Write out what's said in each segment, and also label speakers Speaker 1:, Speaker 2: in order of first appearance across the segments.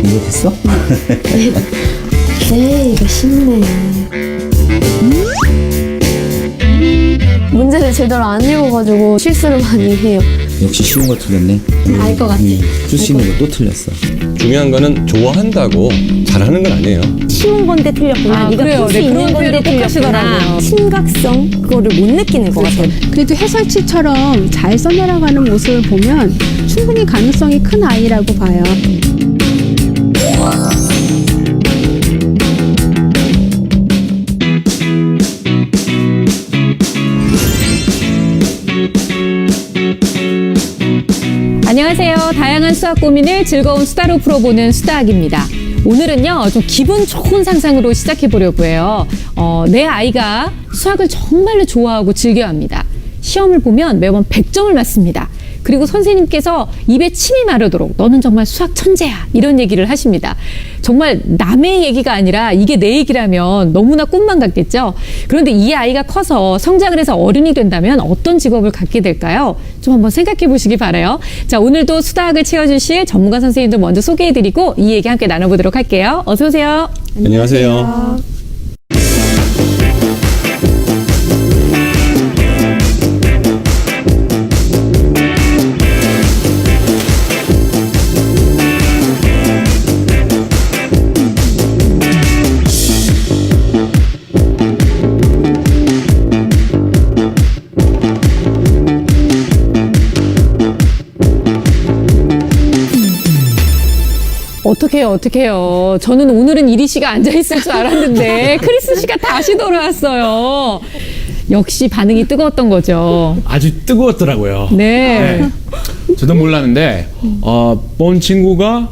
Speaker 1: 이해됐어?
Speaker 2: 네, 이거 쉽네. 문제를 제대로 안 읽어가지고 실수를 많이 해요.
Speaker 1: 역시 쉬운 거 틀렸네.
Speaker 2: 알 것 같아.
Speaker 1: 쓸 수 있는 거 또 틀렸어.
Speaker 3: 중요한 거는 좋아한다고 잘하는 건 아니에요.
Speaker 4: 쉬운 건데 틀렸구나. 네가
Speaker 5: 그래요.
Speaker 4: 풀 수
Speaker 5: 네,
Speaker 4: 있는
Speaker 5: 그런
Speaker 4: 건데
Speaker 5: 표현을 꼭
Speaker 4: 틀렸구나.
Speaker 5: 하시더라고요.
Speaker 4: 심각성 그거를 못 느끼는 것 같아요.
Speaker 6: 그래도 해설치처럼 잘 써내려가는 모습을 보면 충분히 가능성이 큰 아이라고 봐요.
Speaker 5: 안녕하세요. 다양한 수학 고민을 즐거운 수다로 풀어보는 수다학입니다. 오늘은요, 좀 기분 좋은 상상으로 시작해 보려고 해요. 내 아이가 수학을 정말로 좋아하고 즐겨합니다. 시험을 보면 매번 100점을 맞습니다. 그리고 선생님께서 입에 침이 마르도록 너는 정말 수학 천재야 이런 얘기를 하십니다. 정말 남의 얘기가 아니라 이게 내 얘기라면 너무나 꿈만 같겠죠. 그런데 이 아이가 커서 성장을 해서 어른이 된다면 어떤 직업을 갖게 될까요? 좀 한번 생각해 보시기 바라요. 자, 오늘도 수다학을 채워주실 전문가 선생님들 먼저 소개해드리고 이 얘기 함께 나눠보도록 할게요. 어서 오세요.
Speaker 3: 안녕하세요.
Speaker 5: 어떡해요. 저는 오늘은 이리 씨가 앉아있을 줄 알았는데 크리스 씨가 다시 돌아왔어요. 역시 반응이 뜨거웠던 거죠.
Speaker 7: 아주 뜨거웠더라고요.
Speaker 5: 네.
Speaker 7: 저도 몰랐는데 본 친구가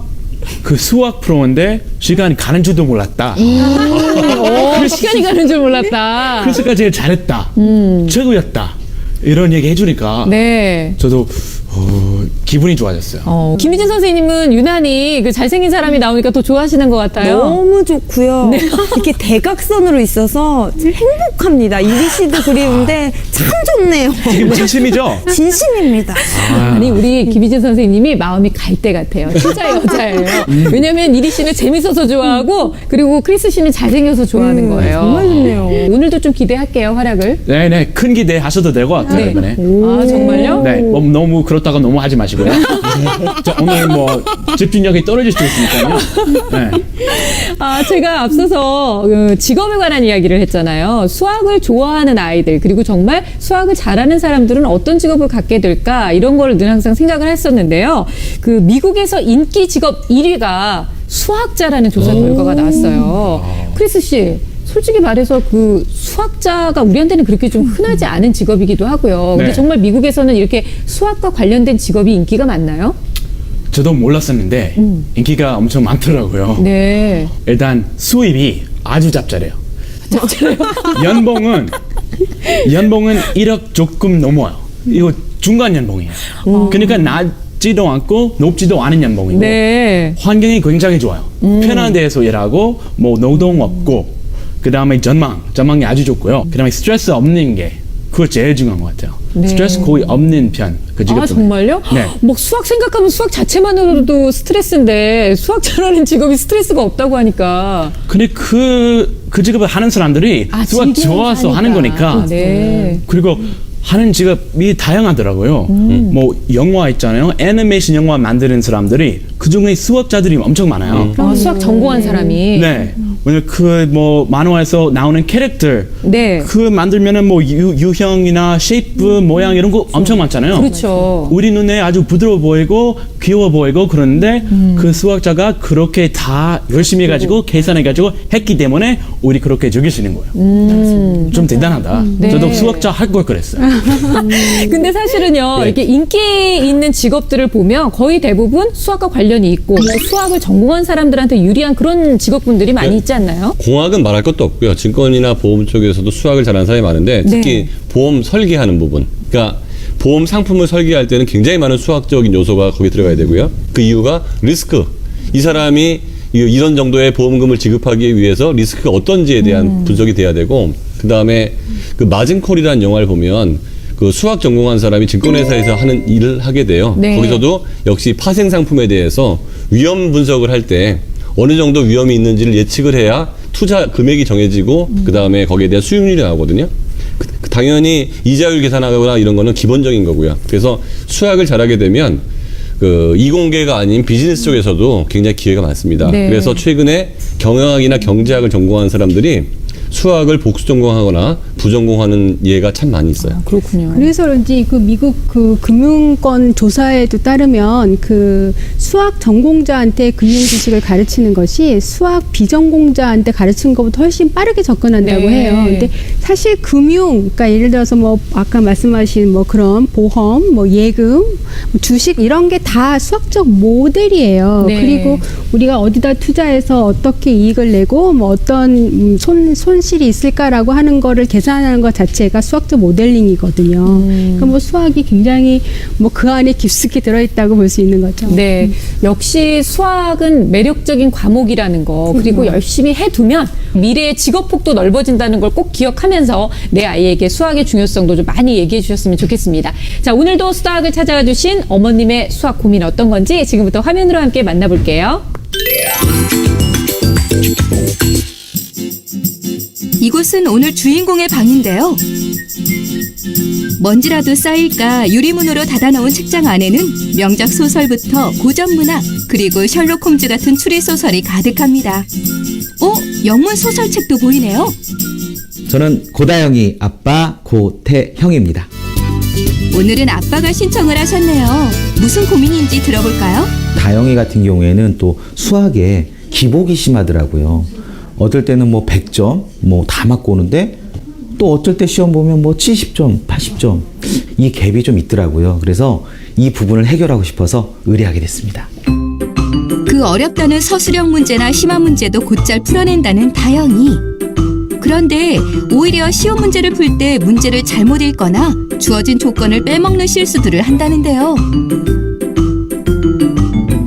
Speaker 7: 그 수학 프로인데 시간이 가는 줄도 몰랐다.
Speaker 5: 시간이 가는 줄 몰랐다.
Speaker 7: 그래서가 제일 잘했다. 최고였다. 이런 얘기 해주니까
Speaker 5: 네.
Speaker 7: 저도 기분이 좋아졌어요.
Speaker 5: 김희진 선생님은 유난히 그 잘생긴 사람이 나오니까 더 좋아하시는 것 같아요.
Speaker 4: 너무 좋고요. 이렇게 대각선으로 있어서 행복합니다. 이리 씨도 그리운데 참 좋네요.
Speaker 7: 지금 진심이죠?
Speaker 4: 진심입니다.
Speaker 5: 아니 우리 김희진 선생님이 마음이 갈대 같아요. 진짜 여자예요. 왜냐면 이리 씨는 재밌어서 좋아하고 그리고 크리스 씨는 잘생겨서 좋아하는 거예요.
Speaker 4: 정말 좋네요.
Speaker 5: 오늘도 좀 기대할게요. 활약을.
Speaker 7: 네네, 큰 기대 하셔도 될 것 같아요.
Speaker 5: 네.
Speaker 7: 이번에.
Speaker 5: 아 정말요?
Speaker 7: 네, 너무 그렇다가 너무 하지 마시고요. 자, 오늘 뭐 집중력이 떨어질 수도 있으니까요. 네.
Speaker 5: 아, 제가 앞서서 직업에 관한 이야기를 했잖아요. 수학을 좋아하는 아이들, 그리고 정말 수학을 잘하는 사람들은 어떤 직업을 갖게 될까? 이런 거를 늘 항상 생각을 했었는데요. 그 미국에서 인기 직업 1위가 수학자라는 조사 결과가 나왔어요. 크리스 씨. 솔직히 말해서 그 수학자가 우리한테는 그렇게 좀 흔하지 않은 직업이기도 하고요. 근데
Speaker 7: 네.
Speaker 5: 정말 미국에서는 이렇게 수학과 관련된 직업이 인기가 많나요?
Speaker 7: 저도 몰랐었는데 인기가 엄청 많더라고요.
Speaker 5: 네.
Speaker 7: 일단 수입이 아주 짭짤해요. 연봉은 1억 조금 넘어요. 이거 중간 연봉이에요. 그러니까 낮지도 않고 높지도 않은 연봉이고
Speaker 5: 네.
Speaker 7: 환경이 굉장히 좋아요. 편한 데에서 일하고 뭐 노동 없고 그 다음에 전망이 아주 좋고요. 그 다음에 스트레스 없는 게 그거 제일 중요한 것 같아요.
Speaker 5: 네.
Speaker 7: 스트레스 거의 없는 편. 그 직업
Speaker 5: 아
Speaker 7: 중에.
Speaker 5: 정말요?
Speaker 7: 네.
Speaker 5: 뭐 수학 생각하면 수학 자체만으로도 스트레스인데 수학 잘하는 직업이 스트레스가 없다고 하니까
Speaker 7: 근데 그 직업을 하는 사람들이 수학 좋아서 하는 거니까.
Speaker 5: 네.
Speaker 7: 그리고 하는 직업이 다양하더라고요. 뭐 영화 있잖아요. 애니메이션 영화 만드는 사람들이 그 중에 수학자들이 엄청 많아요.
Speaker 5: 아, 수학 전공한 사람이
Speaker 7: 네. 왜냐면 그 뭐 만화에서 나오는 캐릭터
Speaker 5: 네.
Speaker 7: 그 만들면은 뭐 유형이나 쉐이프 모양 이런 거 엄청 많잖아요.
Speaker 5: 그렇죠.
Speaker 7: 우리 눈에 아주 부드러워 보이고 귀여워 보이고 그러는데 그 수학자가 그렇게 다 열심히 해가지고 계산해가지고 했기 때문에 우리 그렇게 즐길 수 있는 거예요. 좀 대단하다.
Speaker 5: 네.
Speaker 7: 저도 수학자 할 걸 그랬어요.
Speaker 5: 근데 사실은요,
Speaker 7: 네.
Speaker 5: 이렇게 인기 있는 직업들을 보면 거의 대부분 수학과 관련이 있고 뭐 수학을 전공한 사람들한테 유리한 그런 직업군들이 많이
Speaker 3: 네.
Speaker 5: 있지 않나요?
Speaker 3: 공학은 말할 것도 없고요. 증권이나 보험 쪽에서도 수학을 잘하는 사람이 많은데 특히
Speaker 5: 네.
Speaker 3: 보험 설계하는 부분. 그러니까 보험 상품을 설계할 때는 굉장히 많은 수학적인 요소가 거기 들어가야 되고요. 그 이유가 리스크. 이 사람이 이런 정도의 보험금을 지급하기 위해서 리스크가 어떤지에 대한 분석이 돼야 되고, 그 다음에 그 마진콜이라는 영화를 보면 그 수학 전공한 사람이 증권회사에서 하는 일을 하게 돼요.
Speaker 5: 네.
Speaker 3: 거기서도 역시 파생 상품에 대해서 위험 분석을 할 때 어느 정도 위험이 있는지를 예측을 해야 투자 금액이 정해지고 그 다음에 거기에 대한 수익률이 나오거든요. 당연히 이자율 계산하거나 이런 거는 기본적인 거고요. 그래서 수학을 잘하게 되면 그 이공계가 아닌 비즈니스 쪽에서도 굉장히 기회가 많습니다.
Speaker 5: 네.
Speaker 3: 그래서 최근에 경영학이나 경제학을 전공한 사람들이 수학을 복수 전공하거나 부전공하는 예가 참 많이 있어요.
Speaker 5: 그렇군요.
Speaker 6: 그래서 그런지 그 미국 그 금융권 조사에도 따르면 그 수학 전공자한테 금융 지식을 가르치는 것이 수학 비전공자한테 가르치는 것보다 훨씬 빠르게 접근한다고
Speaker 5: 네.
Speaker 6: 해요. 근데 사실 금융, 그러니까 예를 들어서 뭐 아까 말씀하신 뭐 그런 보험, 뭐 예금, 뭐 주식 이런 게 다 수학적 모델이에요.
Speaker 5: 네.
Speaker 6: 그리고 우리가 어디다 투자해서 어떻게 이익을 내고 뭐 어떤 손실이 있을까라고 하는 거를 계산하는 것 자체가 수학적 모델링이거든요. 그러니까 뭐 수학이 굉장히 뭐 그 안에 깊숙이 들어있다고 볼 수 있는 거죠.
Speaker 5: 네, 역시 수학은 매력적인 과목이라는 거, 그리고 열심히 해두면 미래의 직업폭도 넓어진다는 걸 꼭 기억하면서 내 아이에게 수학의 중요성도 좀 많이 얘기해 주셨으면 좋겠습니다. 자, 오늘도 수학을 찾아와 주신 어머님의 수학 고민 어떤 건지 지금부터 화면으로 함께 만나볼게요.
Speaker 8: 이곳은 오늘 주인공의 방인데요. 먼지라도 쌓일까 유리문으로 닫아놓은 책장 안에는 명작 소설부터 고전 문학 그리고 셜록 홈즈 같은 추리 소설이 가득합니다. 영문 소설책도 보이네요.
Speaker 1: 저는 고다영이 아빠 고태형입니다.
Speaker 8: 오늘은 아빠가 신청을 하셨네요. 무슨 고민인지 들어볼까요?
Speaker 1: 다영이 같은 경우에는 또 수학에 기복이 심하더라고요. 어떨 때는 뭐 100점 뭐 다 맞고 오는데 또 어쩔 때 시험 보면 뭐 70점, 80점 이 갭이 좀 있더라고요. 그래서 이 부분을 해결하고 싶어서 의뢰하게 됐습니다.
Speaker 8: 그 어렵다는 서술형 문제나 심화 문제도 곧잘 풀어낸다는 다영이. 그런데 오히려 시험 문제를 풀 때 문제를 잘못 읽거나 주어진 조건을 빼먹는 실수들을 한다는데요.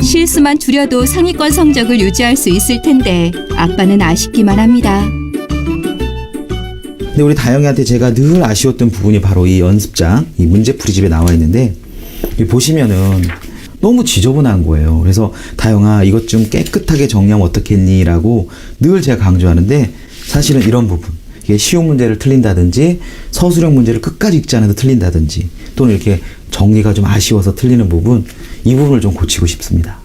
Speaker 8: 실수만 줄여도 상위권 성적을 유지할 수 있을 텐데 아빠는 아쉽기만 합니다.
Speaker 1: 근데 우리 다영이한테 제가 늘 아쉬웠던 부분이 바로 이 연습장, 이 문제풀이집에 나와 있는데 여기 보시면은 너무 지저분한 거예요. 그래서 다영아 이것 좀 깨끗하게 정리하면 어떻겠니? 라고 늘 제가 강조하는데 사실은 이런 부분, 이게 쉬운 문제를 틀린다든지 서술형 문제를 끝까지 읽지 않아도 틀린다든지 또는 이렇게 정리가 좀 아쉬워서 틀리는 부분, 이 부분을 좀 고치고 싶습니다.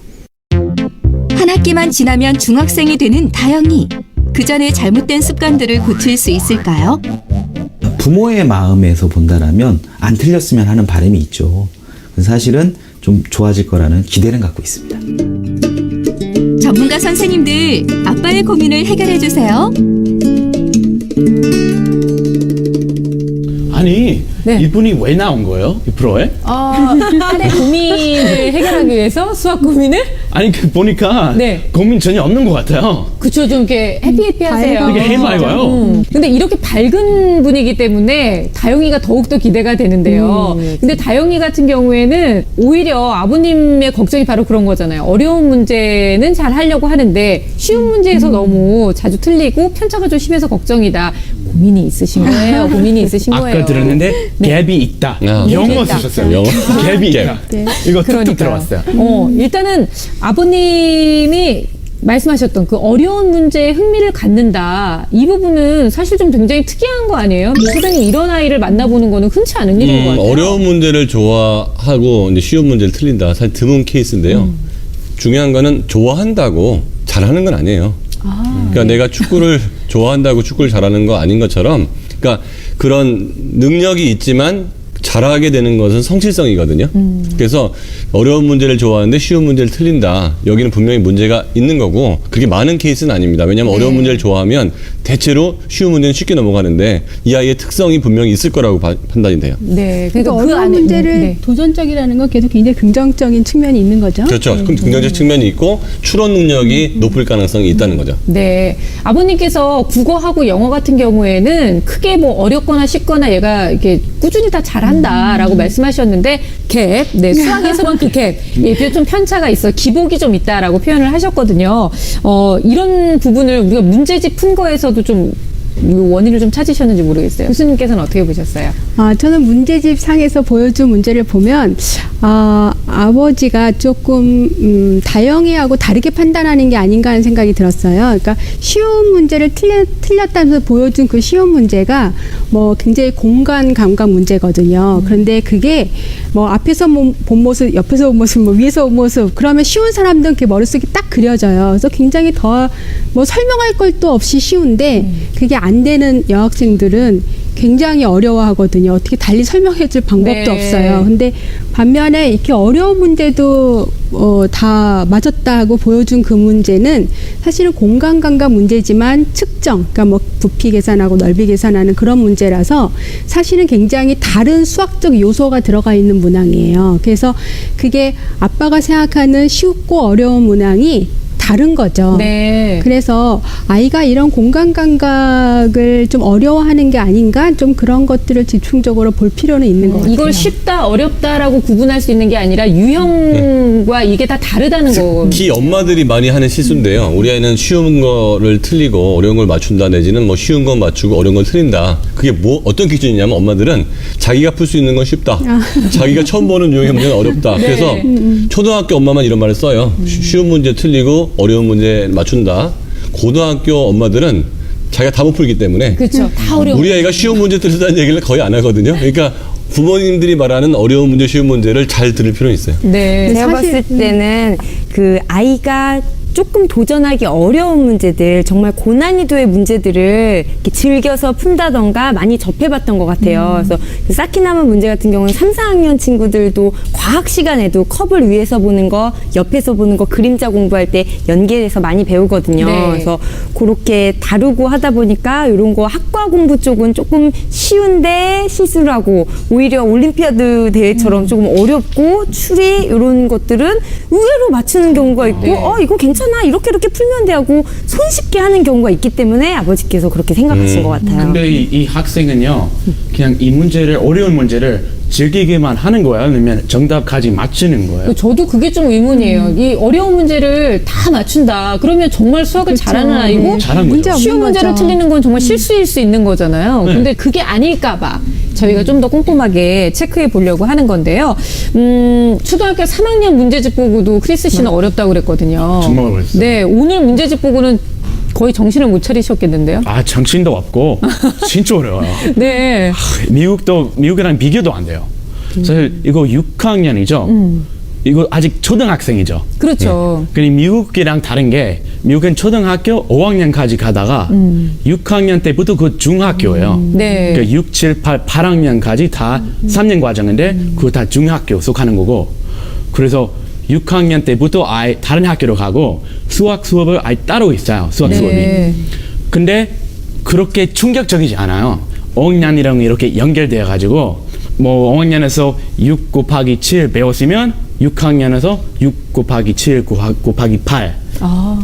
Speaker 8: 한 학기만 지나면 중학생이 되는 다영이. 그 전에 잘못된 습관들을 고칠 수 있을까요?
Speaker 1: 부모의 마음에서 본다라면 안 틀렸으면 하는 바람이 있죠. 사실은 좀 좋아질 거라는 기대는 갖고 있습니다.
Speaker 8: 전문가 선생님들, 아빠의 고민을 해결해 주세요.
Speaker 7: 아니
Speaker 5: 네.
Speaker 7: 이분이 왜 나온 거예요? 이 프로에?
Speaker 5: 딸의 고민을 해결하기 위해서 수학 고민을?
Speaker 7: 아니 그 보니까
Speaker 5: 네.
Speaker 7: 고민 전혀 없는 것 같아요.
Speaker 5: 그쵸, 좀 이렇게 해피해피하세요.
Speaker 7: 이게 해맑아요.
Speaker 5: 근데 이렇게 밝은 분이기 때문에 다영이가 더욱더 기대가 되는데요. 근데 다영이 같은 경우에는 오히려 아버님의 걱정이 바로 그런 거잖아요. 어려운 문제는 잘 하려고 하는데 쉬운 문제에서 너무 자주 틀리고 편차가 좀 심해서 걱정이다. 고민이 있으신 거예요. 고민이 있으신 거예요.
Speaker 7: 아까 들었는데 갭이 있다.
Speaker 3: 아,
Speaker 7: 영어
Speaker 5: 있다.
Speaker 7: 쓰셨어요.
Speaker 3: 영어.
Speaker 7: 갭이 있다. 이거 뚝뚝 들어왔어요.
Speaker 5: 일단은 아버님이 말씀하셨던 그 어려운 문제에 흥미를 갖는다. 이 부분은 사실 좀 굉장히 특이한 거 아니에요? 소장님 이런 아이를 만나보는 거는 흔치 않은 일인 것 같아요.
Speaker 3: 어려운 문제를 좋아하고 이제 쉬운 문제를 틀린다. 사실 드문 케이스인데요. 중요한 거는 좋아한다고 잘하는 건 아니에요. 그러니까 내가 축구를 좋아한다고 축구를 잘하는 거 아닌 것처럼, 그러니까 그런 능력이 있지만 잘하게 되는 것은 성실성이거든요. 그래서 어려운 문제를 좋아하는데 쉬운 문제를 틀린다. 여기는 분명히 문제가 있는 거고 그게 많은 케이스는 아닙니다. 왜냐하면 어려운 문제를 좋아하면 대체로 쉬운 문제는 쉽게 넘어가는데 이 아이의 특성이 분명히 있을 거라고 판단이 돼요.
Speaker 5: 네,
Speaker 6: 그러니까
Speaker 5: 그
Speaker 6: 어려운
Speaker 5: 안에
Speaker 6: 문제를 도전적이라는 건 계속 굉장히 긍정적인 측면이 있는 거죠.
Speaker 3: 그렇죠. 긍정적 측면이 있고 추론 능력이 높을 가능성이 있다는 거죠.
Speaker 5: 네. 아버님께서 국어하고 영어 같은 경우에는 크게 뭐 어렵거나 쉽거나 얘가 이렇게 꾸준히 다 잘한다라고 말씀하셨는데 갭, 네, 수학에서만 그 갭, 예, 좀 편차가 있어, 기복이 좀 있다라고 표현을 하셨거든요. 이런 부분을 우리가 문제집 푼 거에서도 좀 이 원인을 좀 찾으셨는지 모르겠어요. 교수님께서는 어떻게 보셨어요?
Speaker 6: 저는 문제집 상에서 보여준 문제를 보면 아버지가 조금 다영이하고 다르게 판단하는 게 아닌가 하는 생각이 들었어요. 그러니까 쉬운 문제를 틀렸다면서 보여준 그 쉬운 문제가 뭐 굉장히 공간 감각 문제거든요. 그런데 그게 뭐 앞에서 본 모습, 옆에서 본 모습, 뭐 위에서 본 모습, 그러면 쉬운 사람들은 그 머릿속에 딱 그려져요. 그래서 굉장히 더 뭐 설명할 것도 없이 쉬운데 그게 안 되는 여학생들은 굉장히 어려워하거든요. 어떻게 달리 설명해줄 방법도
Speaker 5: 네.
Speaker 6: 없어요. 근데 반면에 이렇게 어려운 문제도 다 맞았다 하고 보여준 그 문제는 사실은 공간 감각 문제지만 측정, 그러니까 뭐 부피 계산하고 넓이 계산하는 그런 문제라서 사실은 굉장히 다른 수학적 요소가 들어가 있는 문항이에요. 그래서 그게 아빠가 생각하는 쉽고 어려운 문항이 다른 거죠.
Speaker 5: 네.
Speaker 6: 그래서 아이가 이런 공간 감각을 좀 어려워하는 게 아닌가, 좀 그런 것들을 집중적으로 볼 필요는 있는 것 같아요.
Speaker 5: 이걸 쉽다, 어렵다라고 구분할 수 있는 게 아니라 유형과 이게 다 다르다는 거.
Speaker 3: 특히 엄마들이 많이 하는 실수인데요. 우리 아이는 쉬운 거를 틀리고 어려운 걸 맞춘다 내지는 뭐 쉬운 건 맞추고 어려운 걸 틀린다. 그게 뭐 어떤 기준이냐면 엄마들은 자기가 풀 수 있는 건 쉽다. 자기가 처음 보는 유형의 문제는 어렵다.
Speaker 5: 네.
Speaker 3: 그래서 초등학교 엄마만 이런 말을 써요. 쉬운 문제 틀리고 어려운 문제 맞춘다. 고등학교 엄마들은 자기가 다 못 풀기 때문에
Speaker 5: 그렇죠. 다 어려워.
Speaker 3: 우리 아이가 쉬운 문제 틀린다는 얘기를 거의 안 하거든요. 그러니까 부모님들이 말하는 어려운 문제, 쉬운 문제를 잘 들을 필요는 있어요.
Speaker 5: 네.
Speaker 4: 제가
Speaker 6: 사실-
Speaker 4: 봤을 때는 그 아이가 조금 도전하기 어려운 문제들, 정말 고난이도의 문제들을 이렇게 즐겨서 푼다던가 많이 접해봤던 것 같아요. 그래서 그 사키나마 문제 같은 경우는 3, 4학년 친구들도 과학 시간에도 컵을 위에서 보는 거, 옆에서 보는 거, 그림자 공부할 때 연계해서 많이 배우거든요.
Speaker 5: 네.
Speaker 4: 그래서 그렇게 다루고 하다 보니까 이런 거 학과 공부 쪽은 조금 쉬운데 실수를 하고, 오히려 올림피아드 대회처럼 조금 어렵고 추리 이런 것들은 의외로 맞추는 경우가 있고 이거 괜찮아, 이렇게 풀면 돼 하고 손쉽게 하는 경우가 있기 때문에 아버지께서 그렇게 생각하신 것 같아요.
Speaker 7: 근데 이 학생은요, 그냥 이 문제를, 어려운 문제를 즐기기만 하는 거예요? 아니면 정답까지 맞추는 거예요?
Speaker 5: 저도 그게 좀 의문이에요. 이 어려운 문제를 다 맞춘다. 그러면 정말 수학을
Speaker 6: 그렇죠.
Speaker 5: 잘하는 아이고
Speaker 7: 잘한
Speaker 6: 문제
Speaker 7: 거죠.
Speaker 6: 없는
Speaker 5: 쉬운 문제를
Speaker 6: 거죠.
Speaker 5: 틀리는 건 정말 실수일 수 있는 거잖아요.
Speaker 7: 네.
Speaker 5: 근데 그게 아닐까봐 저희가 좀 더 꼼꼼하게 체크해 보려고 하는 건데요. 초등학교 3학년 문제집 보고도 크리스 씨는 어렵다고 그랬거든요.
Speaker 7: 정말 어려웠어요.
Speaker 5: 네, 오늘 문제집 보고는 거의 정신을 못 차리셨겠는데요.
Speaker 7: 아, 정신도 없고 진짜 어려워요.
Speaker 5: 네.
Speaker 7: 미국이랑 비교도 안 돼요. 사실 이거 6학년이죠. 이거 아직 초등학생이죠.
Speaker 5: 그렇죠.
Speaker 7: 근데 미국이랑 다른 게, 미국은 초등학교 5학년까지 가다가 6학년 때부터 그 중학교예요.
Speaker 5: 네.
Speaker 7: 그 6, 7, 8, 8학년까지 다 3년 과정인데 그거 다 중학교 속하는 거고, 그래서 6학년 때부터 아예 다른 학교로 가고 수학 수업을 아예 따로 있어요. 수학 수업이.
Speaker 5: 네.
Speaker 7: 근데 그렇게 충격적이지 않아요. 5학년이랑 이렇게 연결되어 가지고 뭐 5학년에서 6 곱하기 7 배웠으면 6학년에서 6 곱하기 7 곱하기 8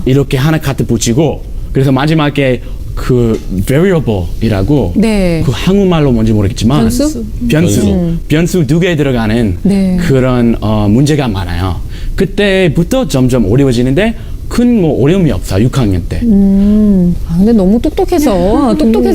Speaker 7: 이렇게 하나 카드 붙이고, 그래서 마지막에 그 variable이라고
Speaker 5: 네.
Speaker 7: 그 한국말로 뭔지 모르겠지만 변수 2개 들어가는
Speaker 5: 네.
Speaker 7: 그런 문제가 많아요. 그때부터 점점 어려워지는데 큰 뭐 어려움이 없어요. 6학년 때.
Speaker 5: 근데 너무 똑똑해서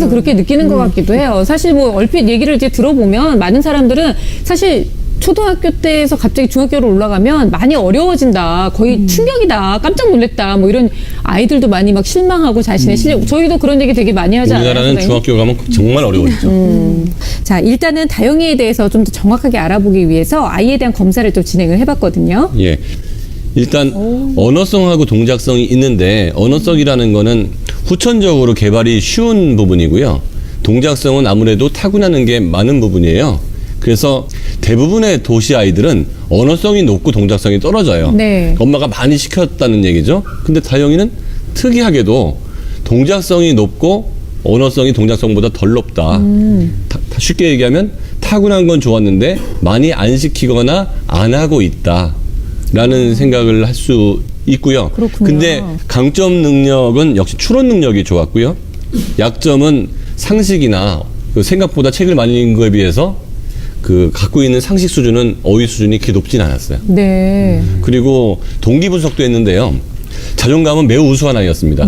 Speaker 5: 그렇게 느끼는 것 같기도 해요. 사실 뭐 얼핏 얘기를 이제 들어보면 많은 사람들은 사실 초등학교 때에서 갑자기 중학교로 올라가면 많이 어려워진다. 거의 충격이다. 깜짝 놀랐다. 뭐 이런 아이들도 많이 막 실망하고 자신의 실력. 저희도 그런 얘기 되게 많이 하지 않아요?
Speaker 3: 우리나라는
Speaker 5: 선생님?
Speaker 3: 중학교 가면 정말 어려워지죠.
Speaker 5: 자, 일단은 다영이에 대해서 좀 더 정확하게 알아보기 위해서 아이에 대한 검사를 또 진행을 해봤거든요.
Speaker 3: 예. 일단 언어성하고 동작성이 있는데, 언어성이라는 거는 후천적으로 개발이 쉬운 부분이고요. 동작성은 아무래도 타고나는 게 많은 부분이에요. 그래서 대부분의 도시 아이들은 언어성이 높고 동작성이 떨어져요.
Speaker 5: 네.
Speaker 3: 엄마가 많이 시켰다는 얘기죠. 근데 다영이는 특이하게도 동작성이 높고 언어성이 동작성보다 덜 높다. 쉽게 얘기하면 타고난 건 좋았는데 많이 안 시키거나 안 하고 있다. 라는 생각을 할 수 있고요.
Speaker 5: 그렇군요.
Speaker 3: 근데 강점 능력은 역시 추론 능력이 좋았고요. 약점은 상식이나 그 생각보다 책을 많이 읽은 거에 비해서 그 갖고 있는 상식 수준은 어휘 수준이 그렇게 높진 않았어요.
Speaker 5: 네.
Speaker 3: 그리고 동기 분석도 했는데요. 자존감은 매우 우수한 아이였습니다.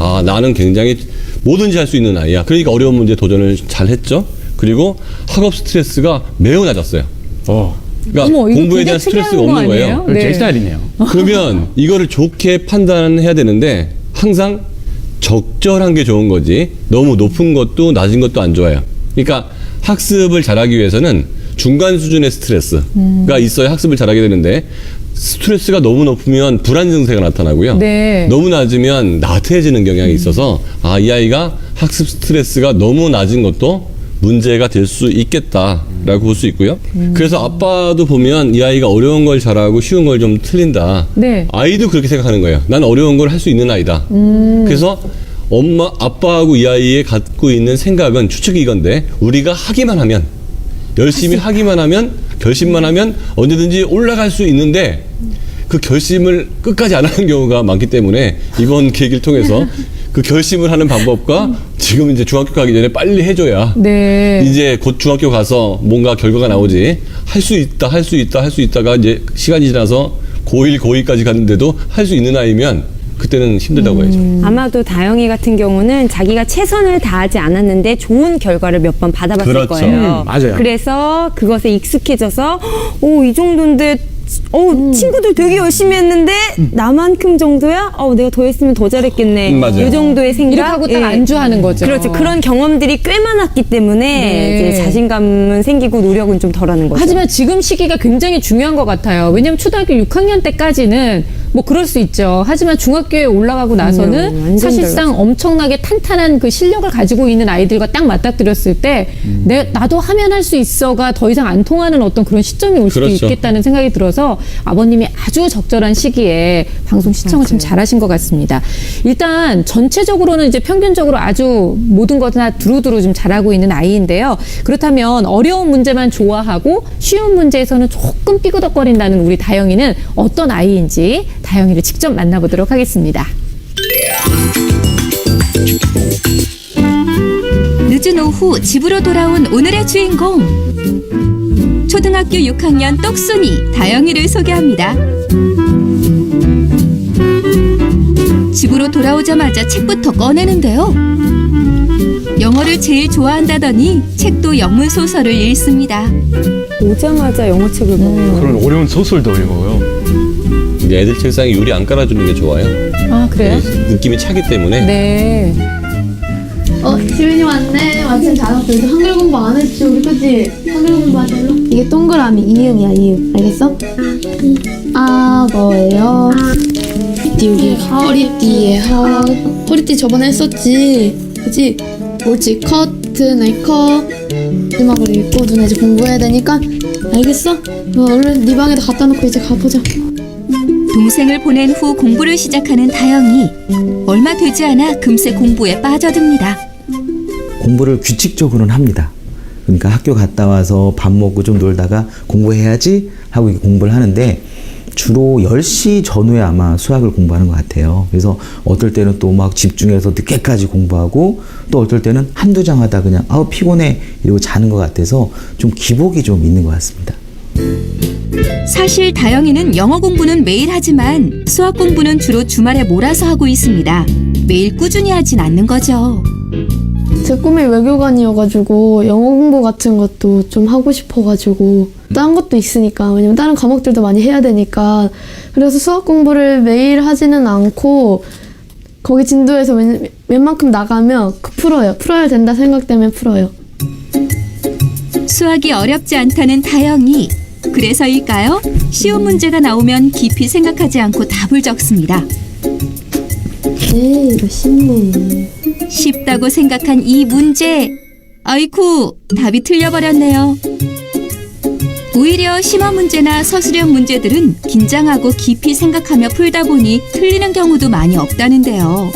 Speaker 3: 아, 나는 굉장히 뭐든지 할 수 있는 아이야. 그러니까 어려운 문제 도전을 잘 했죠. 그리고 학업 스트레스가 매우 낮았어요. 그러니까
Speaker 5: 어머, 이거
Speaker 3: 공부에
Speaker 5: 굉장히
Speaker 3: 대한 스트레스가
Speaker 5: 특이한 거
Speaker 3: 없는 거예요.
Speaker 5: 아니에요?
Speaker 7: 제 스타일이네요.
Speaker 3: 그러면 이거를 좋게 판단해야 되는데 항상 적절한 게 좋은 거지 너무 높은 것도 낮은 것도 안 좋아요. 그러니까 학습을 잘하기 위해서는 중간 수준의 스트레스가 있어야 학습을 잘하게 되는데 스트레스가 너무 높으면 불안 증세가 나타나고요.
Speaker 5: 네.
Speaker 3: 너무 낮으면 나태해지는 경향이 있어서 이 아이가 학습 스트레스가 너무 낮은 것도 문제가 될 수 있겠다라고 볼 수 있고요. 그래서 아빠도 보면 이 아이가 어려운 걸 잘하고 쉬운 걸 좀 틀린다.
Speaker 5: 네.
Speaker 3: 아이도 그렇게 생각하는 거예요. 난 어려운 걸 할 수 있는 아이다. 그래서 엄마, 아빠하고 이 아이의 갖고 있는 생각은 추측이 이건데 우리가 하기만 하면 열심히 하기만 하면 결심만 하면 언제든지 올라갈 수 있는데 그 결심을 끝까지 안 하는 경우가 많기 때문에 이번 계기를 통해서 그 결심을 하는 방법과 지금 이제 중학교 가기 전에 빨리 해줘야
Speaker 5: 네.
Speaker 3: 이제 곧 중학교 가서 뭔가 결과가 나오지 할 수 있다 할 수 있다 할 수 있다가 이제 시간이 지나서 고1 고2까지 갔는데도 할 수 있는 아이면 그때는 힘들다고 해야죠.
Speaker 4: 아마도 다영이 같은 경우는 자기가 최선을 다하지 않았는데 좋은 결과를 몇 번 받아봤을
Speaker 3: 그렇죠.
Speaker 4: 거예요.
Speaker 7: 맞아요.
Speaker 4: 그래서 그것에 익숙해져서 이 정도인데 친구들 되게 열심히 했는데 나만큼 정도야? 내가 더 했으면 더 잘했겠네.
Speaker 3: 맞아요.
Speaker 4: 이 정도의 생각.
Speaker 5: 이렇게 하고 딱
Speaker 4: 예.
Speaker 5: 안주하는 거죠.
Speaker 4: 그렇죠. 그런 경험들이 꽤 많았기 때문에
Speaker 5: 네.
Speaker 4: 이제 자신감은 생기고 노력은 좀 덜하는 거죠.
Speaker 5: 하지만 지금 시기가 굉장히 중요한 것 같아요. 왜냐하면 초등학교 6학년 때까지는 뭐 그럴 수 있죠. 하지만 중학교에 올라가고 나서는
Speaker 4: 완전
Speaker 5: 사실상
Speaker 4: 달라져.
Speaker 5: 엄청나게 탄탄한 그 실력을 가지고 있는 아이들과 딱 맞닥뜨렸을 때 나도 하면 할 수 있어가 더 이상 안 통하는 어떤 그런 시점이 올 수도
Speaker 3: 그렇죠.
Speaker 5: 있겠다는 생각이 들어서 아버님이 아주 적절한 시기에 방송 시청을 좀 잘하신 것 같습니다. 일단 전체적으로는 이제 평균적으로 아주 모든 것 다 두루두루 좀 잘하고 있는 아이인데요. 그렇다면 어려운 문제만 좋아하고 쉬운 문제에서는 조금 삐그덕거린다는 우리 다영이는 어떤 아이인지 다영이를 직접 만나보도록 하겠습니다.
Speaker 8: 늦은 오후 집으로 돌아온 오늘의 주인공. 초등학교 6학년 똑순이 다영이를 소개합니다. 집으로 돌아오자마자 책부터 꺼내는데요. 영어를 제일 좋아한다더니 책도 영문 소설을 읽습니다.
Speaker 4: 오자마자 영어책을 보는
Speaker 7: 그런 어려운 소설도 읽어요.
Speaker 3: 이제 애들 책상에 유리 안 깔아주는 게 좋아요.
Speaker 5: 아, 그래요?
Speaker 3: 느낌이 차기 때문에.
Speaker 5: 네.
Speaker 2: 지민이 왔네. 마침 잘 왔어. 요즘 한글 공부 안 했지, 우리 그치? 한글 공부하자. 이게 동그라미 이음이야, 이음. 알겠어? 뭐예요? 여기 허리띠에 허리띠 저번에 했었지. 그치? 옳지. 커튼에 컷. 음악을 읽고 누나 이제 공부해야 되니까. 알겠어? 얼른 네 방에다 갖다 놓고 이제 가보자.
Speaker 8: 동생을 보낸 후 공부를 시작하는 다영이. 얼마 되지 않아 금세 공부에 빠져듭니다.
Speaker 1: 공부를 규칙적으로는 합니다. 그러니까 학교 갔다 와서 밥 먹고 좀 놀다가 공부해야지 하고 이렇게 공부를 하는데 주로 10시 전후에 아마 수학을 공부하는 것 같아요. 그래서 어떨 때는 또 막 집중해서 늦게까지 공부하고 또 어떨 때는 한두 장 하다 그냥 피곤해 이러고 자는 것 같아서 좀 기복이 좀 있는 것 같습니다.
Speaker 8: 사실 다영이는 영어 공부는 매일 하지만 수학 공부는 주로 주말에 몰아서 하고 있습니다. 매일 꾸준히 하진 않는 거죠.
Speaker 2: 제 꿈이 외교관이어가지고 영어 공부 같은 것도 좀 하고 싶어가지고 다른 것도 있으니까 왜냐면 다른 과목들도 많이 해야 되니까 그래서 수학 공부를 매일 하지는 않고 거기 진도에서 웬만큼 나가면 풀어야 된다 생각 때문에 풀어요.
Speaker 8: 수학이 어렵지 않다는 다영이. 그래서일까요? 쉬운 문제가 나오면 깊이 생각하지 않고 답을 적습니다.
Speaker 2: 이거 쉽네.
Speaker 8: 쉽다고 생각한 이 문제. 아이쿠, 답이 틀려버렸네요. 오히려 심화 문제나 서술형 문제들은 긴장하고 깊이 생각하며 풀다 보니 틀리는 경우도 많이 없다는데요.